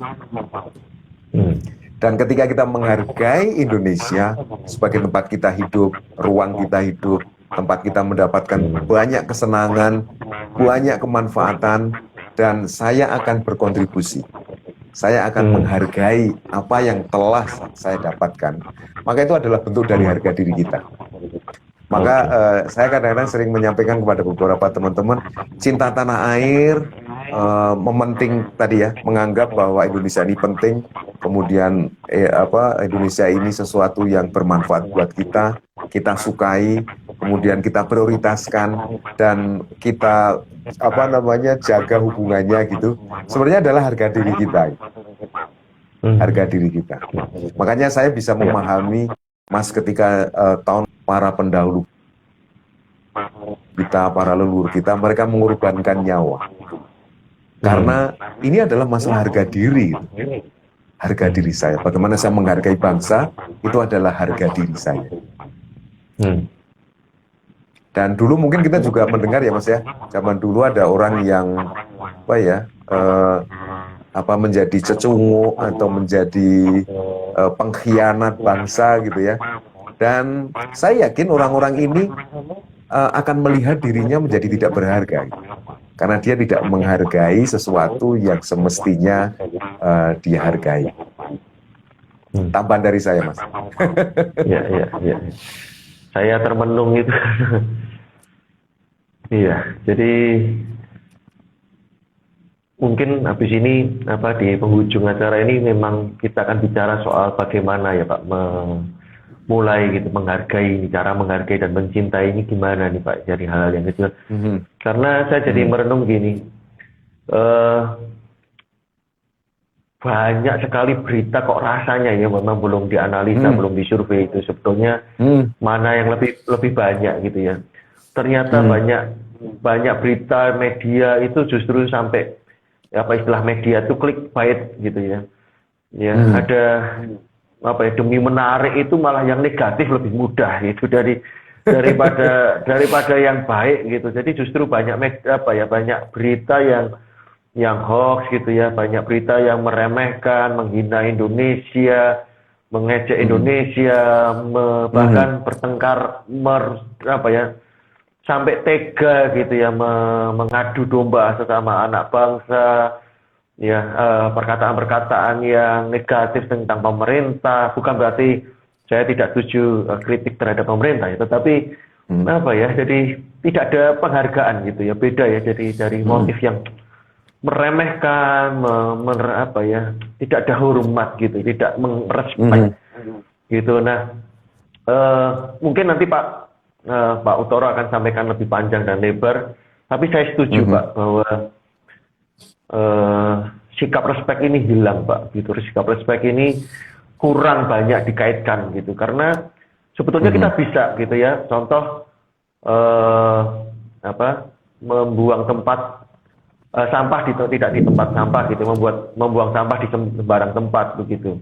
S3: Dan ketika kita menghargai Indonesia sebagai tempat kita hidup, ruang kita hidup, tempat kita mendapatkan banyak kesenangan, banyak kemanfaatan, dan saya akan berkontribusi. Saya akan menghargai apa yang telah saya dapatkan. Maka itu adalah bentuk dari harga diri kita. Maka saya kadang-kadang sering menyampaikan kepada beberapa teman-teman, cinta tanah air, mementing tadi ya, menganggap bahwa Indonesia ini penting, kemudian Indonesia ini sesuatu yang bermanfaat buat kita, kita sukai, kemudian kita prioritaskan dan kita jaga hubungannya gitu. Sebenarnya adalah harga diri kita. Harga diri kita. Makanya saya bisa memahami Mas, ketika tahun para pendahulu kita, para leluhur kita, mereka mengorbankan nyawa. Karena ini adalah masalah harga diri. Harga diri saya. Bagaimana saya menghargai bangsa, itu adalah harga diri saya. Dan dulu mungkin kita juga mendengar ya Mas ya, zaman dulu ada orang yang menjadi cecungu atau menjadi pengkhianat bangsa gitu ya. Dan saya yakin orang-orang ini akan melihat dirinya menjadi tidak berharga, karena dia tidak menghargai sesuatu yang semestinya dia hargai. Tambahan dari saya, Mas.
S2: Ya. Saya termenung itu. Iya, jadi mungkin habis ini di penghujung acara ini memang kita akan bicara soal bagaimana ya Pak mulai gitu menghargai, cara menghargai dan mencintai ini gimana nih Pak, dari hal-hal yang kecil. Karena saya jadi merenung gini, banyak sekali berita kok rasanya ya memang belum dianalisa, belum disurvei itu sebetulnya mana yang lebih banyak gitu ya. Ternyata banyak berita media itu justru sampai istilah media itu clickbait gitu ya. Ya, ada demi menarik itu malah yang negatif lebih mudah gitu daripada yang baik gitu. Jadi justru banyak banyak berita yang hoax gitu ya, banyak berita yang meremehkan, menghina Indonesia, mengejek Indonesia, bahkan bertengkar sampai tega gitu ya, mengadu domba sesama anak bangsa. Ya, perkataan-perkataan yang negatif tentang pemerintah, bukan berarti saya tidak setuju kritik terhadap pemerintah ya, tetapi jadi tidak ada penghargaan gitu ya, beda ya, jadi dari motif yang meremehkan, tidak ada hormat gitu, tidak merespek gitu. Nah, mungkin nanti Pak Uttoro akan sampaikan lebih panjang dan lebar, tapi saya setuju Pak bahwa sikap respek ini hilang Pak, gitu. Sikap respek ini kurang banyak dikaitkan gitu, karena sebetulnya kita bisa gitu ya, contoh membuang sampah tidak di tempat sampah gitu, membuang sampah di sembarang tempat begitu.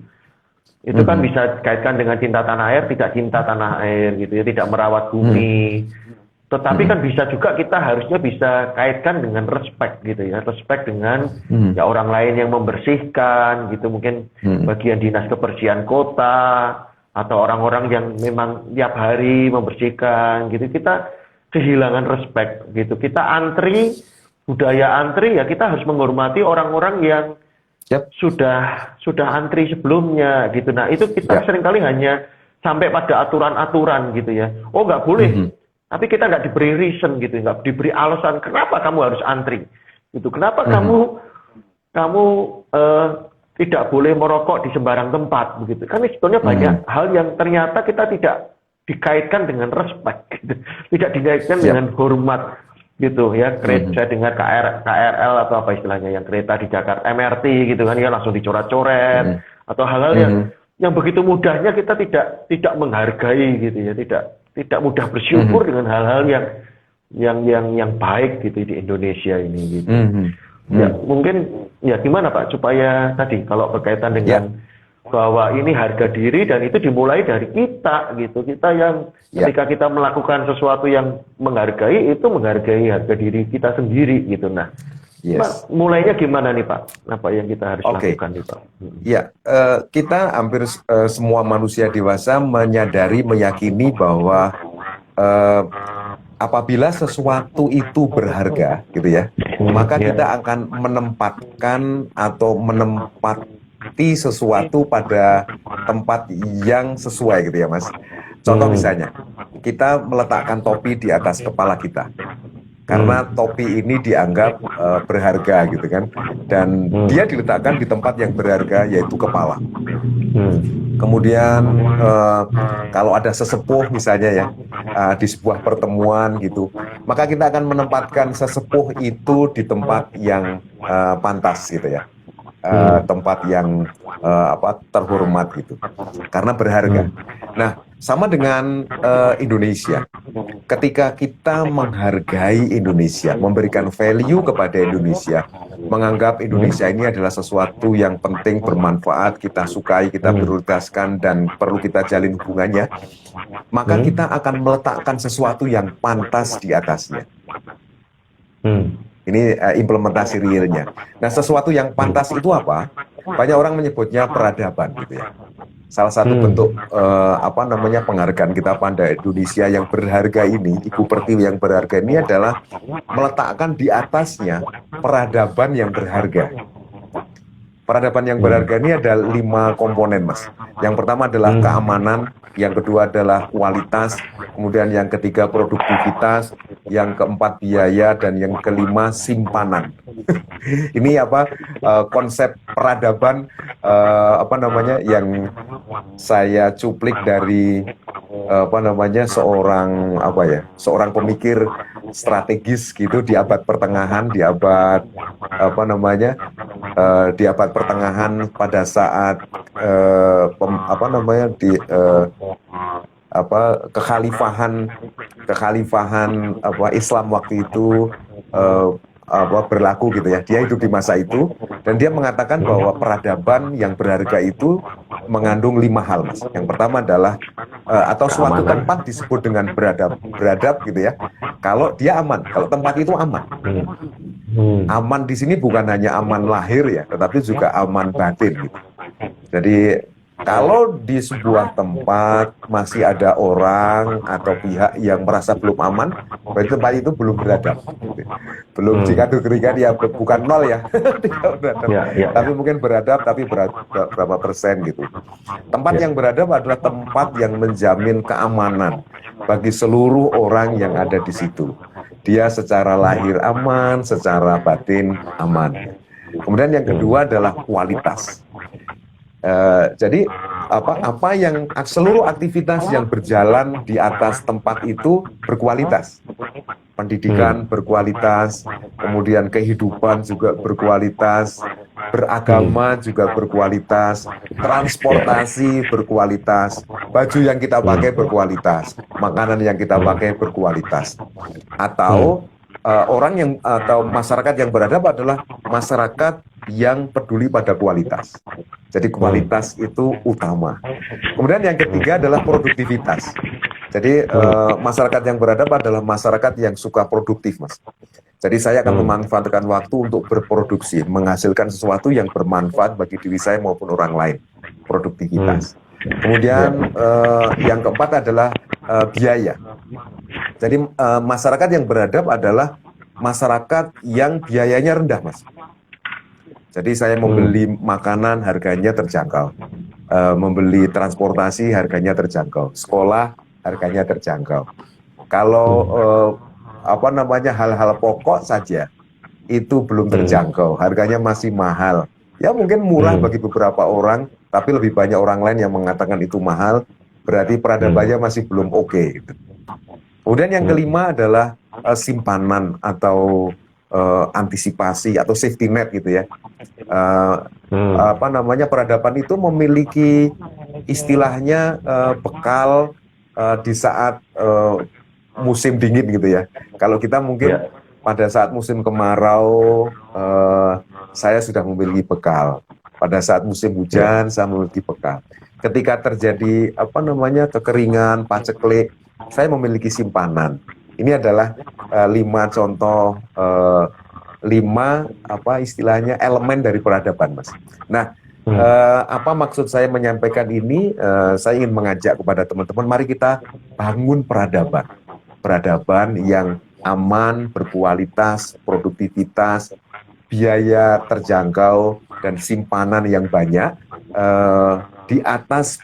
S2: Itu kan bisa dikaitkan dengan cinta tanah air, tidak cinta tanah air gitu ya, tidak merawat bumi. Tetapi kan bisa juga kita harusnya bisa kaitkan dengan respect gitu ya, respect dengan ya orang lain yang membersihkan gitu, mungkin bagian dinas kebersihan kota atau orang-orang yang memang tiap hari membersihkan gitu. Kita kehilangan respect gitu. Kita antri, budaya antri ya, kita harus menghormati orang-orang yang sudah antri sebelumnya gitu. Nah, itu kita seringkali hanya sampai pada aturan-aturan gitu ya. Oh, nggak boleh. Tapi kita nggak diberi reason gitu, nggak diberi alasan kenapa kamu harus antri, gitu. Kenapa kamu tidak boleh merokok di sembarang tempat, begitu. Kan sebetulnya banyak hal yang ternyata kita tidak dikaitkan dengan respect, gitu. Tidak dikaitkan dengan hormat, gitu ya. Saya dengar KRL atau apa istilahnya, yang kereta di Jakarta, MRT gitu kan, ya langsung dicoret-coret atau hal-hal yang begitu mudahnya kita tidak menghargai gitu ya, tidak mudah bersyukur dengan hal-hal yang baik gitu di Indonesia ini gitu. Ya mungkin ya gimana Pak supaya tadi kalau berkaitan dengan bahwa ini harga diri dan itu dimulai dari kita gitu. Kita yang ketika kita melakukan sesuatu yang menghargai, itu menghargai harga diri kita sendiri gitu. Nah, Pak, mulainya gimana nih Pak? Apa yang kita harus lakukan nih Pak?
S3: Ya, kita hampir semua manusia dewasa meyakini bahwa apabila sesuatu itu berharga, gitu ya, maka kita akan menempatkan atau menempati sesuatu pada tempat yang sesuai, gitu ya, Mas. Contoh misalnya, kita meletakkan topi di atas kepala kita. Karena topi ini dianggap berharga gitu kan, dan dia diletakkan di tempat yang berharga yaitu kepala. Kemudian kalau ada sesepuh misalnya ya di sebuah pertemuan gitu, maka kita akan menempatkan sesepuh itu di tempat yang pantas gitu ya. tempat yang terhormat gitu, karena berharga. Nah, sama dengan Indonesia. Ketika kita menghargai Indonesia, memberikan value kepada Indonesia, menganggap Indonesia ini adalah sesuatu yang penting, bermanfaat, kita sukai, kita prioritaskan, dan perlu kita jalin hubungannya, maka kita akan meletakkan sesuatu yang pantas di atasnya. Ini implementasi realnya. Nah, sesuatu yang pantas itu apa? Banyak orang menyebutnya peradaban, gitu ya. Salah satu bentuk penghargaan kita pada Indonesia yang berharga ini, Ibu Pertiwi yang berharga ini adalah meletakkan di atasnya peradaban yang berharga. Peradaban yang berharga ini ada 5 komponen, Mas. Yang pertama adalah keamanan, yang kedua adalah kualitas, kemudian yang ketiga produktivitas, yang keempat biaya, dan yang kelima simpanan. Ini konsep peradaban yang saya cuplik dari seorang pemikir strategis gitu di abad pertengahan, di abad pertengahan pada saat kekhalifahan Islam waktu itu berlaku gitu ya. Dia hidup di masa itu dan dia mengatakan bahwa peradaban yang berharga itu mengandung 5 hal, Mas. Yang pertama adalah atau suatu tempat disebut dengan beradab gitu ya. Kalau dia aman, kalau tempat itu aman. Aman di sini bukan hanya aman lahir ya, tetapi juga aman batin gitu. Jadi kalau di sebuah tempat masih ada orang atau pihak yang merasa belum aman, berarti tempat itu belum beradab. Belum dikategorikan ya bukan 0 ya, tapi mungkin beradab, tapi berapa persen gitu. Tempat yang beradab adalah tempat yang menjamin keamanan bagi seluruh orang yang ada di situ. Dia secara lahir aman, secara batin aman. Kemudian yang kedua adalah kualitas. Jadi seluruh aktivitas yang berjalan di atas tempat itu berkualitas. Pendidikan berkualitas, kemudian kehidupan juga berkualitas, beragama juga berkualitas, transportasi berkualitas, baju yang kita pakai berkualitas, makanan yang kita pakai berkualitas. Atau atau masyarakat yang beradab adalah masyarakat yang peduli pada kualitas. Jadi kualitas itu utama. Kemudian yang ketiga adalah produktivitas. Jadi masyarakat yang beradab adalah masyarakat yang suka produktif, Mas. Jadi saya akan memanfaatkan waktu untuk berproduksi, menghasilkan sesuatu yang bermanfaat bagi diri saya maupun orang lain. Produktivitas. Kemudian yang keempat adalah biaya. Jadi masyarakat yang beradab adalah masyarakat yang biayanya rendah, Mas. Jadi saya membeli makanan harganya terjangkau, membeli transportasi harganya terjangkau, sekolah harganya terjangkau. Kalau hal-hal pokok saja itu belum terjangkau, harganya masih mahal. Ya mungkin murah bagi beberapa orang, tapi lebih banyak orang lain yang mengatakan itu mahal, berarti peradabannya masih belum oke. Gitu. Kemudian yang kelima adalah simpanan atau antisipasi atau safety net gitu ya. Peradaban itu memiliki istilahnya bekal di saat musim dingin gitu ya. Kalau kita mungkin pada saat musim kemarau saya sudah memiliki bekal. Pada saat musim hujan saya memiliki bekal. Ketika terjadi kekeringan, paceklik, saya memiliki simpanan. Ini adalah 5 contoh, 5 istilahnya elemen dari peradaban, Mas. Nah, apa maksud saya menyampaikan ini? Saya ingin mengajak kepada teman-teman, mari kita bangun peradaban. Peradaban yang aman, berkualitas, produktivitas, biaya terjangkau, dan simpanan yang banyak di atas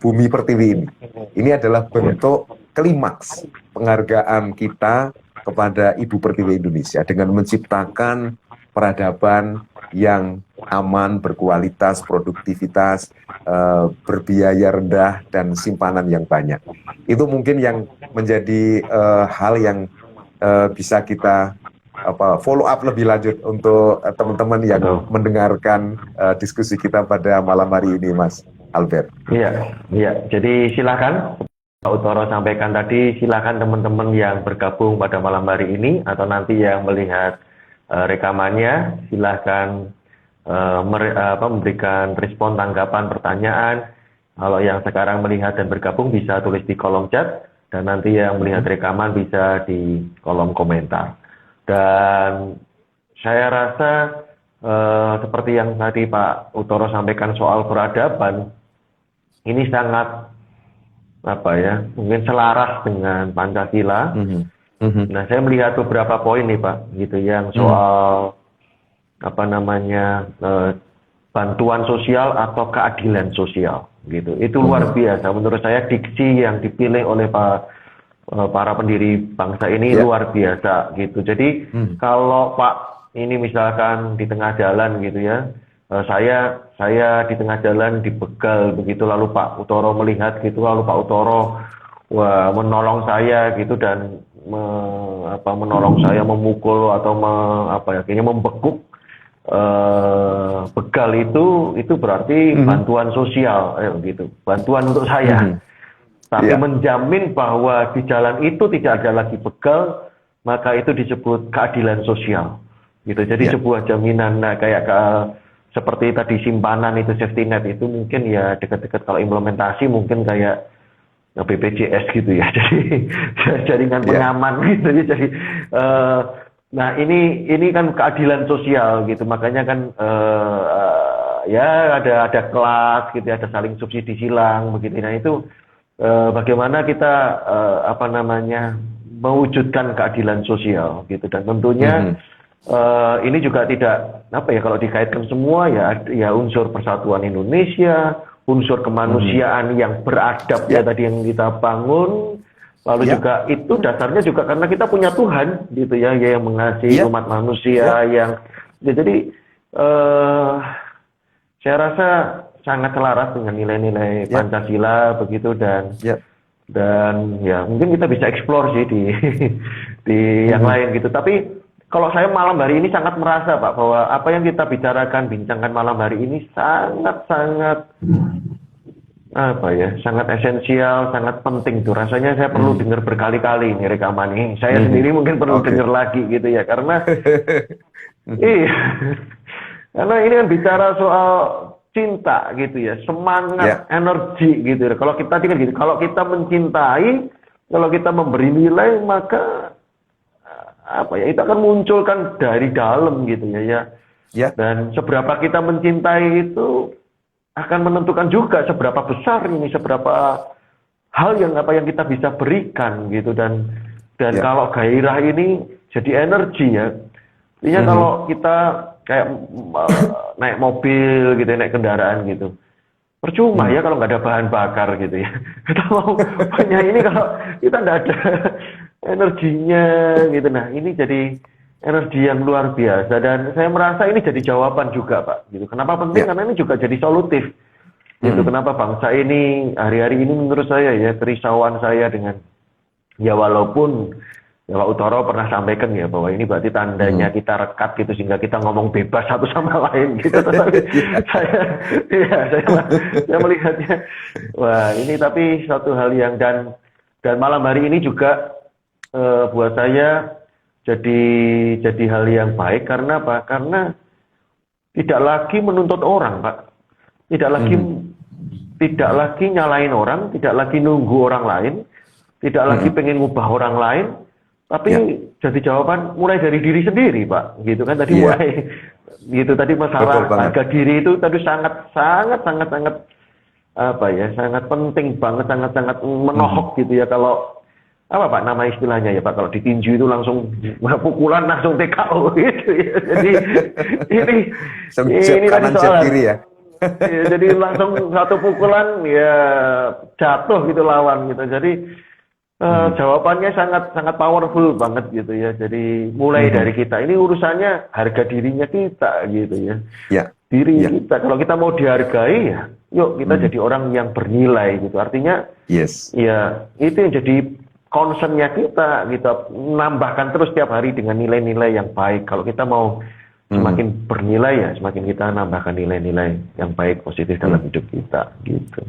S3: bumi pertiwi ini. Ini adalah bentuk klimaks penghargaan kita kepada Ibu Pertiwi Indonesia dengan menciptakan peradaban yang aman, berkualitas, produktivitas, berbiaya rendah, dan simpanan yang banyak. Itu mungkin yang menjadi hal yang bisa kita follow up lebih lanjut untuk teman-teman yang mendengarkan diskusi kita pada malam hari ini, Mas Albert.
S2: Iya, iya. Jadi silakan Pak Uttoro sampaikan tadi, silakan teman-teman yang bergabung pada malam hari ini atau nanti yang melihat rekamannya, silakan memberikan respon, tanggapan, pertanyaan. Kalau yang sekarang melihat dan bergabung bisa tulis di kolom chat, dan nanti yang melihat rekaman bisa di kolom komentar. Dan saya rasa seperti yang tadi Pak Uttoro sampaikan soal peradaban, ini sangat mungkin selaras dengan Pancasila. Nah, saya melihat beberapa poin nih Pak, gitu, yang soal bantuan sosial atau keadilan sosial, gitu. Itu luar biasa. Menurut saya diksi yang dipilih oleh para pendiri bangsa ini luar biasa, gitu. Jadi kalau Pak ini misalkan di tengah jalan, gitu ya, saya di tengah jalan dibegal begitu, lalu Pak Uttoro melihat gitu, lalu Pak Uttoro menolong saya gitu, dan menolong saya memukul atau membekuk begal itu berarti bantuan sosial, gitu, bantuan untuk saya. Tapi menjamin bahwa di jalan itu tidak ada lagi begal, maka itu disebut keadilan sosial, gitu. Jadi sebuah jaminan, seperti tadi simpanan itu, safety net itu mungkin ya dekat-dekat, kalau implementasi mungkin kayak BPJS gitu ya, jadi jaringan pengaman gitu ya. Jadi nah ini kan keadilan sosial gitu, makanya kan ya ada kelas gitu, ada saling subsidi silang begitu. Nah itu bagaimana kita mewujudkan keadilan sosial gitu, dan tentunya ini juga tidak kalau dikaitkan semua ya unsur persatuan Indonesia, unsur kemanusiaan yang beradab ya tadi yang kita bangun, lalu juga itu dasarnya juga karena kita punya Tuhan gitu ya, yang mengasihi umat manusia yang jadi saya rasa sangat selaras dengan nilai-nilai Pancasila begitu, dan ya mungkin kita bisa eksplor sih di yang lain gitu. Tapi kalau saya malam hari ini sangat merasa Pak, bahwa apa yang kita bincangkan malam hari ini sangat sangat esensial, sangat penting tuh. Rasanya saya perlu dengar berkali-kali ini rekaman ini. Saya sendiri mungkin perlu dengar lagi gitu ya, karena karena ini kan bicara soal cinta gitu ya, semangat, energi gitu. Kalau kita kan gitu, kalau kita mencintai, kalau kita memberi nilai, maka itu akan munculkan dari dalam gitu ya. Dan seberapa kita mencintai itu akan menentukan juga seberapa besar ini, seberapa hal yang kita bisa berikan gitu, dan kalau gairah ini jadi energi ya. Artinya kalau kita kayak naik mobil gitu, naik kendaraan gitu, percuma ya kalau nggak ada bahan bakar gitu ya. Kita mau punya ini kalau kita nggak ada energinya gitu. Nah ini jadi energi yang luar biasa, dan saya merasa ini jadi jawaban juga Pak gitu. Kenapa penting? Karena ini juga jadi solutif gitu. Kenapa bangsa ini hari-hari ini menurut saya ya, kerisauan saya dengan ya, walaupun ya Pak Uttoro pernah sampaikan ya bahwa ini berarti tandanya kita rekat gitu, sehingga kita ngomong bebas satu sama lain gitu. Tetapi saya melihatnya wah ini tapi satu hal yang dan malam hari ini juga buat saya jadi hal yang baik. Karena apa? Karena tidak lagi menuntut orang Pak, tidak lagi nyalain orang, tidak lagi nunggu orang lain, tidak lagi pengen ngubah orang lain, tapi jadi jawaban mulai dari diri sendiri Pak, gitu kan tadi mulai gitu tadi masalah harga diri itu tadi sangat sangat penting banget, sangat menohok gitu ya. Kalau apa Pak nama istilahnya ya Pak, kalau ditinju itu langsung pukulan langsung TKO gitu ya. Jadi ini tadi soal kiri ya. Ya, jadi langsung satu pukulan ya jatuh gitu lawan gitu. Jadi jawabannya sangat powerful banget gitu ya. Jadi mulai dari kita, ini urusannya harga dirinya kita gitu ya. Diri kita, kalau kita mau dihargai ya yuk kita jadi orang yang bernilai gitu. Artinya ya itu yang jadi concernnya kita gitu, menambahkan terus setiap hari dengan nilai-nilai yang baik. Kalau kita mau semakin bernilai ya, semakin kita nambahkan nilai-nilai yang baik positif dalam hidup kita gitu.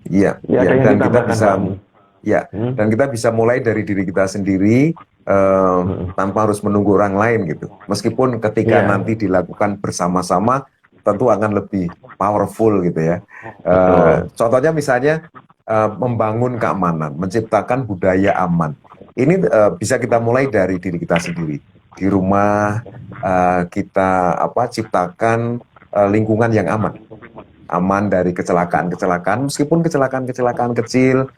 S3: Iya,
S2: Ya, ada yang
S3: dan kita
S2: ditambahkan,
S3: bisa,
S2: Pak.
S3: ya, dan kita bisa mulai dari diri kita sendiri tanpa harus menunggu orang lain gitu. Meskipun ketika
S2: Iya.
S3: nanti dilakukan bersama-sama, tentu akan lebih powerful gitu ya.
S2: Betul.
S3: Contohnya misalnya membangun keamanan, menciptakan budaya aman. Ini bisa kita mulai dari diri kita sendiri. Di rumah kita ciptakan lingkungan yang aman. Aman dari kecelakaan-kecelakaan, meskipun kecelakaan-kecelakaan kecil,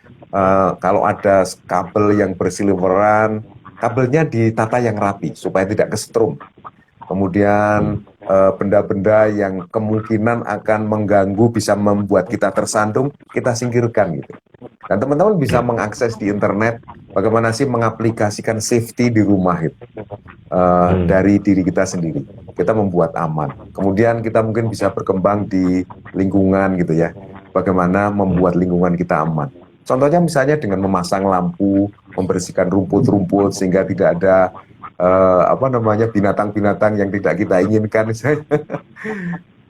S3: kalau ada kabel yang bersiliweran, kabelnya ditata yang rapi supaya tidak kesetrum. Kemudian benda-benda yang kemungkinan akan mengganggu, bisa membuat kita tersandung, kita singkirkan gitu. Dan teman-teman bisa mengakses di internet bagaimana sih mengaplikasikan safety di rumah gitu. Dari diri kita sendiri. Kita membuat aman. Kemudian kita mungkin bisa berkembang di lingkungan gitu ya. Bagaimana membuat lingkungan kita aman. Contohnya misalnya dengan memasang lampu, membersihkan rumput-rumput sehingga tidak ada binatang-binatang yang tidak kita inginkan.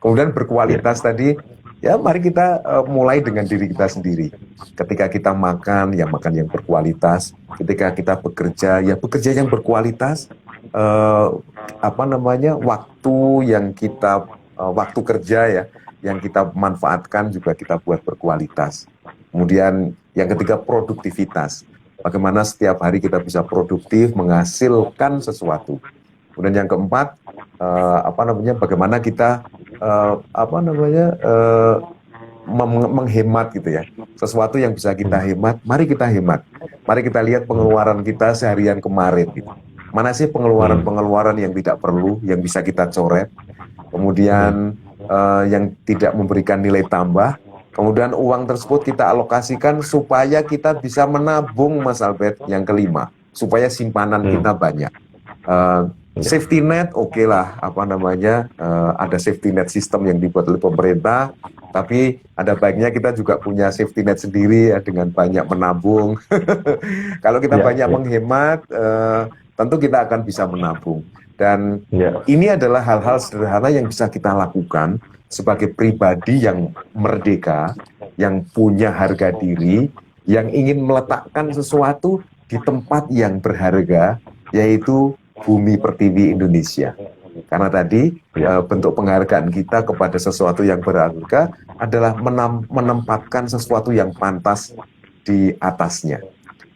S3: Kemudian berkualitas tadi, ya mari kita mulai dengan diri kita sendiri. Ketika kita makan, ya makan yang berkualitas. Ketika kita bekerja, ya bekerja yang berkualitas. Waktu yang kita waktu kerja ya yang kita manfaatkan juga kita buat berkualitas. Kemudian yang ketiga, produktivitas. Bagaimana setiap hari kita bisa produktif menghasilkan sesuatu. Kemudian yang keempat, bagaimana kita menghemat gitu ya. Sesuatu yang bisa kita hemat, mari kita hemat. Mari kita lihat pengeluaran kita seharian kemarin gitu. Mana sih pengeluaran-pengeluaran yang tidak perlu, yang bisa kita coret. Kemudian yang tidak memberikan nilai tambah. Kemudian uang tersebut kita alokasikan supaya kita bisa menabung, Mas Albert. Yang kelima, supaya simpanan kita banyak. Safety net, oke lah, ada safety net sistem yang dibuat oleh pemerintah, tapi ada baiknya kita juga punya safety net sendiri ya, dengan banyak menabung. Kalau kita banyak menghemat, tentu kita akan bisa menabung. Dan ini adalah hal-hal sederhana yang bisa kita lakukan sebagai pribadi yang merdeka, yang punya harga diri, yang ingin meletakkan sesuatu di tempat yang berharga, yaitu Bumi Pertiwi Indonesia. Karena tadi bentuk penghargaan kita kepada sesuatu yang berharga adalah menempatkan sesuatu yang pantas di atasnya.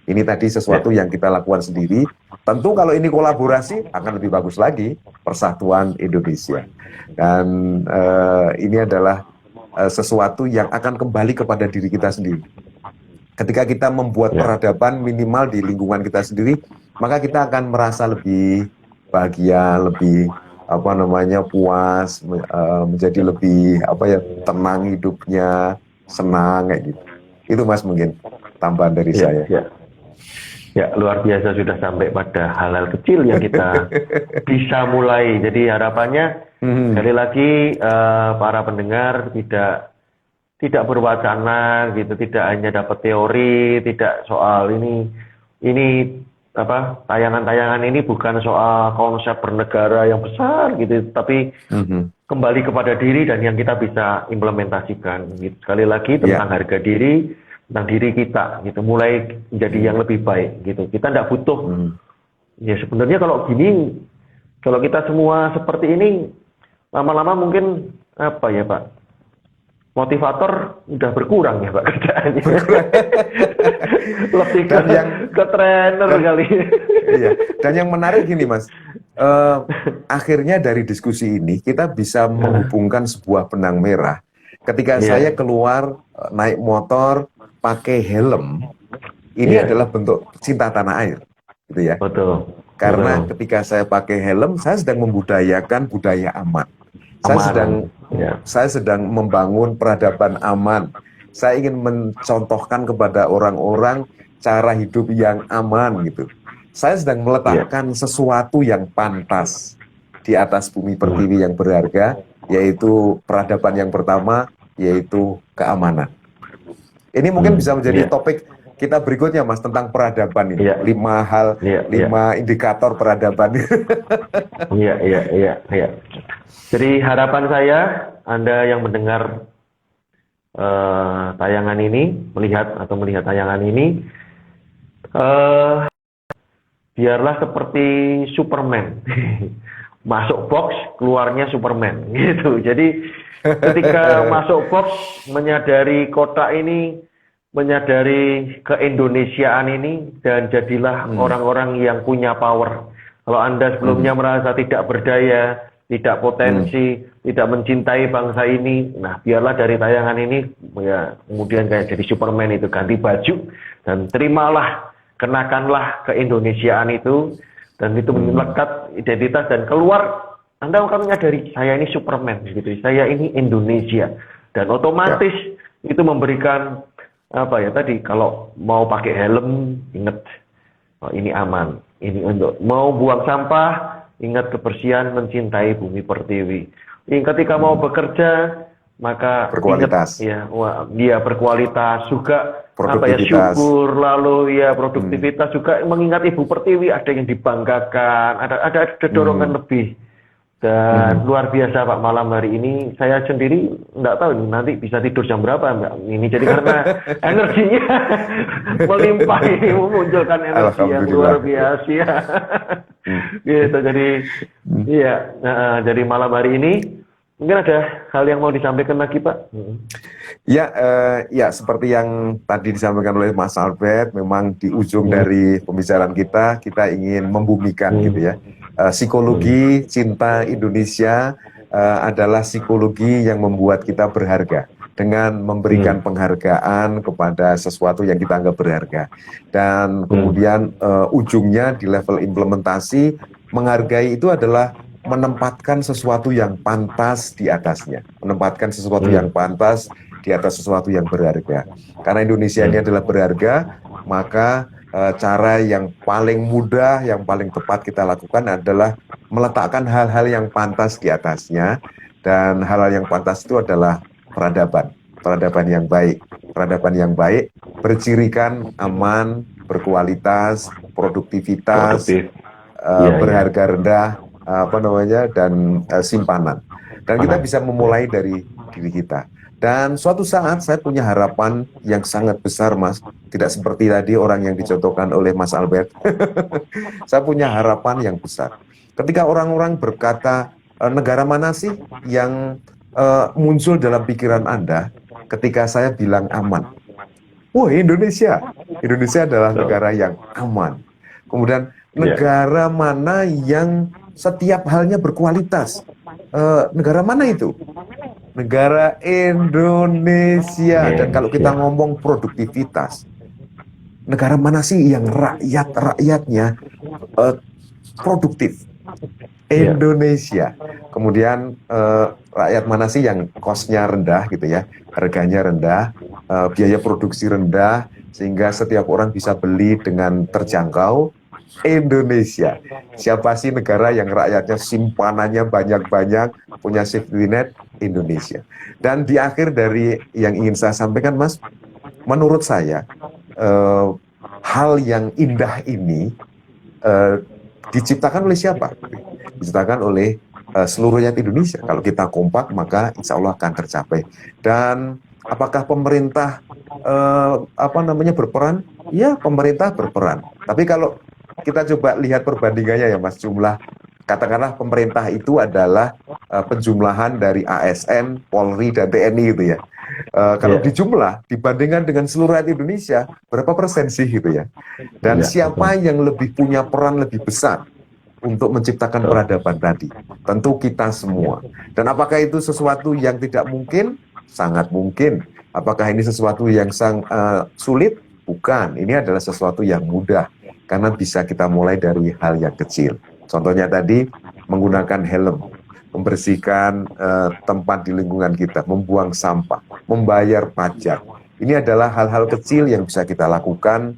S3: Ini tadi sesuatu yang kita lakukan sendiri. Tentu kalau ini kolaborasi akan lebih bagus lagi, persatuan Indonesia. Dan ini adalah sesuatu yang akan kembali kepada diri kita sendiri. Ketika kita membuat peradaban minimal di lingkungan kita sendiri, maka kita akan merasa lebih bahagia, lebih puas, menjadi lebih tenang hidupnya, senang kayak gitu. Itu Mas mungkin tambahan dari saya.
S2: Ya, luar biasa, sudah sampai pada hal-hal kecil yang kita bisa mulai. Jadi harapannya sekali lagi para pendengar tidak berwacana gitu, tidak hanya dapat teori, tidak soal ini tayangan-tayangan ini bukan soal konsep bernegara yang besar gitu, tapi kembali kepada diri dan yang kita bisa implementasikan gitu. Sekali lagi tentang harga diri, tentang diri kita gitu, mulai menjadi yang lebih baik gitu. Kita tidak butuh ya sebenarnya kalau gini, kalau kita semua seperti ini, lama-lama mungkin Pak, motivator udah berkurang ya Pak kerjaannya. Lebih ke trainer kali.
S3: Iya. Dan yang menarik gini Mas, akhirnya dari diskusi ini kita bisa menghubungkan sebuah benang merah. Ketika saya keluar naik motor pakai helm, ini adalah bentuk cinta tanah air, gitu ya.
S2: Betul.
S3: Karena ketika saya pakai helm, saya sedang membudayakan budaya aman. Saya sedang membangun peradaban aman. Saya ingin mencontohkan kepada orang-orang cara hidup yang aman gitu. Saya sedang meletakkan sesuatu yang pantas di atas bumi pertiwi yang berharga, yaitu peradaban yang pertama, yaitu keamanan. Ini mungkin bisa menjadi topik kita berikutnya Mas tentang peradaban ini.
S2: Iya.
S3: 5 hal,
S2: Iya,
S3: 5 indikator peradaban.
S2: Iya. Jadi harapan saya, Anda yang mendengar tayangan ini, melihat tayangan ini, biarlah seperti Superman. Masuk box, keluarnya Superman, gitu. Jadi ketika masuk box, menyadari kotak ini, menyadari keindonesiaan ini, dan jadilah orang-orang yang punya power. Kalau Anda sebelumnya merasa tidak berdaya, tidak potensi, tidak mencintai bangsa ini, nah biarlah dari tayangan ini, ya kemudian kayak jadi Superman itu, ganti baju, dan terimalah, kenakanlah keindonesiaan itu, dan itu melekat identitas, dan keluar Anda akan menyadari saya ini Superman gitu, saya ini Indonesia, dan otomatis itu memberikan apa ya tadi, kalau mau pakai helm ingat ini aman, ini untuk mau buang sampah ingat kebersihan, mencintai bumi pertiwi. Ketika mau bekerja maka
S3: Berkualitas.
S2: ingat dia berkualitas juga,
S3: Produktivitas.
S2: syukur, lalu produktivitas juga, mengingat ibu pertiwi, ada yang dibanggakan, ada dorongan lebih. Dan luar biasa Pak, malam hari ini saya sendiri nggak tahu nanti bisa tidur jam berapa Mbak ini, jadi karena energinya melimpah ini, memunculkan energi yang luar biasa ya. Gitu, jadi jadi malam hari ini mungkin ada hal yang mau disampaikan lagi Pak.
S3: Ya, seperti yang tadi disampaikan oleh Mas Albert, memang di ujung dari pembicaraan kita ingin membumikan gitu ya. Psikologi cinta Indonesia adalah psikologi yang membuat kita berharga dengan memberikan penghargaan kepada sesuatu yang kita anggap berharga, dan kemudian ujungnya di level implementasi, menghargai itu adalah menempatkan sesuatu yang pantas di atasnya, menempatkan sesuatu yang pantas di atas sesuatu yang berharga. Karena Indonesia ini adalah berharga, maka cara yang paling mudah, yang paling tepat kita lakukan adalah meletakkan hal-hal yang pantas di atasnya, dan hal-hal yang pantas itu adalah peradaban yang baik. Peradaban yang baik bercirikan aman, berkualitas, produktivitas, berharga rendah, dan simpanan. Dan kita bisa memulai dari diri kita. Dan suatu saat saya punya harapan yang sangat besar Mas, tidak seperti tadi orang yang dicontohkan oleh Mas Albert. Saya punya harapan yang besar. Ketika orang-orang berkata, negara mana sih yang muncul dalam pikiran Anda ketika saya bilang aman? Wah, Indonesia. Indonesia adalah negara yang aman. Kemudian negara mana yang setiap halnya berkualitas? Negara mana itu? Negara Indonesia. Dan kalau kita ngomong produktivitas, negara mana sih yang rakyatnya produktif? Indonesia. Kemudian rakyat mana sih yang cost-nya rendah gitu ya, harganya rendah, biaya produksi rendah, sehingga setiap orang bisa beli dengan terjangkau? Indonesia. Siapa sih negara yang rakyatnya simpanannya banyak-banyak, punya safety net? Indonesia. Dan di akhir dari yang ingin saya sampaikan Mas, menurut saya hal yang indah ini diciptakan oleh siapa? Diciptakan oleh seluruh rakyat Indonesia. Kalau kita kompak, maka insya Allah akan tercapai. Dan apakah pemerintah berperan? Ya, pemerintah berperan. Tapi kalau kita coba lihat perbandingannya ya Mas, jumlah, katakanlah pemerintah itu adalah penjumlahan dari ASN, Polri, dan TNI gitu ya. Kalau dijumlah, dibandingkan dengan seluruh rakyat Indonesia, berapa persen sih gitu ya? Dan siapa yang lebih punya peran lebih besar untuk menciptakan peradaban tadi? Tentu kita semua. Dan apakah itu sesuatu yang tidak mungkin? Sangat mungkin. Apakah ini sesuatu yang sulit? Bukan. Ini adalah sesuatu yang mudah, karena bisa kita mulai dari hal yang kecil. Contohnya tadi, menggunakan helm, membersihkan tempat di lingkungan kita, membuang sampah, membayar pajak. Ini adalah hal-hal kecil yang bisa kita lakukan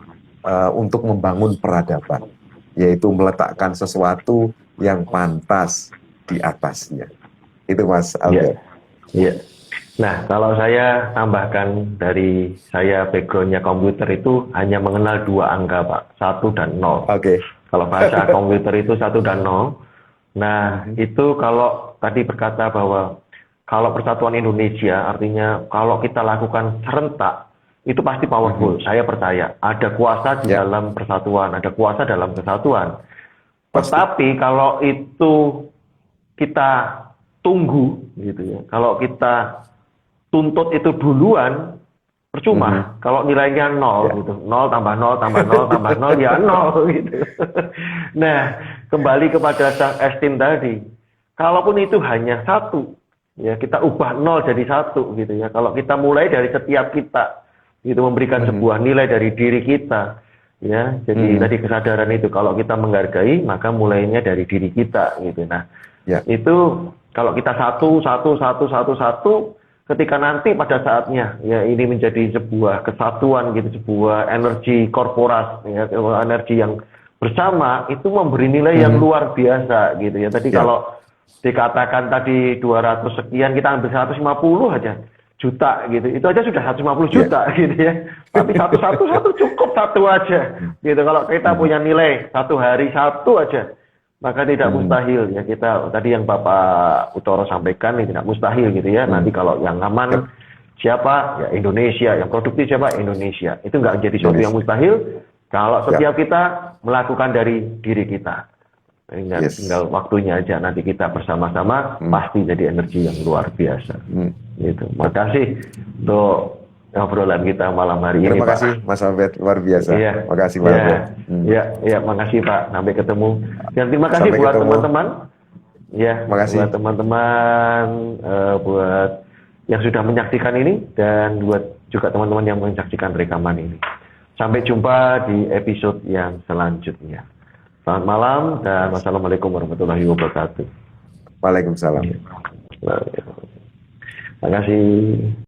S3: untuk membangun peradaban, yaitu meletakkan sesuatu yang pantas di atasnya. Itu Mas Albert.
S2: Iya. Nah, kalau saya tambahkan dari saya backgroundnya komputer itu hanya mengenal dua angka, Pak, 1 dan 0.
S3: Oke.
S2: Kalau bahasa komputer itu 1 dan 0. Nah, itu kalau tadi berkata bahwa kalau persatuan Indonesia, artinya kalau kita lakukan serentak, itu pasti powerful. Saya percaya ada kuasa di
S3: Ya.
S2: dalam persatuan, ada kuasa dalam kesatuan.
S3: Pasti.
S2: Tetapi kalau itu kita tunggu, gitu ya, kalau kita tuntut itu duluan, percuma. Kalau nilainya 0
S3: Ya.
S2: gitu, 0 tambah 0 tambah 0 tambah 0 ya 0 gitu. Nah, kembali kepada self esteem tadi. Kalaupun itu hanya 1, ya kita ubah 0 jadi 1 gitu ya. Kalau kita mulai dari setiap kita gitu memberikan sebuah nilai dari diri kita, ya. Jadi tadi kesadaran itu kalau kita menghargai maka mulainya dari diri kita gitu. Nah,
S3: Ya.
S2: itu kalau kita satu, ketika nanti pada saatnya ya ini menjadi sebuah kesatuan gitu, sebuah energi korporasi, ya, energi yang bersama itu memberi nilai yang luar biasa gitu ya. Tadi
S3: Ya.
S2: kalau dikatakan tadi 200 sekian, kita ambil 150 aja juta gitu, itu aja sudah 150 juta gitu ya. Tapi satu cukup satu aja gitu. Kalau kita punya nilai satu hari satu aja, maka tidak mustahil ya, kita tadi yang Bapak Utoro sampaikan ini tidak mustahil gitu ya. Nanti kalau yang aman siapa? Ya Indonesia. Yang produktif siapa? Indonesia. Itu nggak jadi sesuatu yang mustahil kalau setiap kita melakukan dari diri kita. Tinggal waktunya aja, nanti kita bersama-sama pasti jadi energi yang luar biasa. Gitu. Makasih untuk obrolan kita malam hari ini,
S3: Terima
S2: Pak.
S3: kasih Mas Albert, luar biasa.
S2: Iya.
S3: Makasih Mas Albert.
S2: Ya, makasih Pak. Sampai ketemu. Dan terima kasih
S3: Sampai
S2: buat
S3: ketemu.
S2: teman-teman. Ya,
S3: Makasih.
S2: buat teman-teman, buat yang sudah menyaksikan ini dan buat juga teman-teman yang menyaksikan rekaman ini. Sampai jumpa di episode yang selanjutnya. Selamat malam dan wassalamualaikum warahmatullahi wabarakatuh.
S3: Waalaikumsalam.
S2: Terima kasih.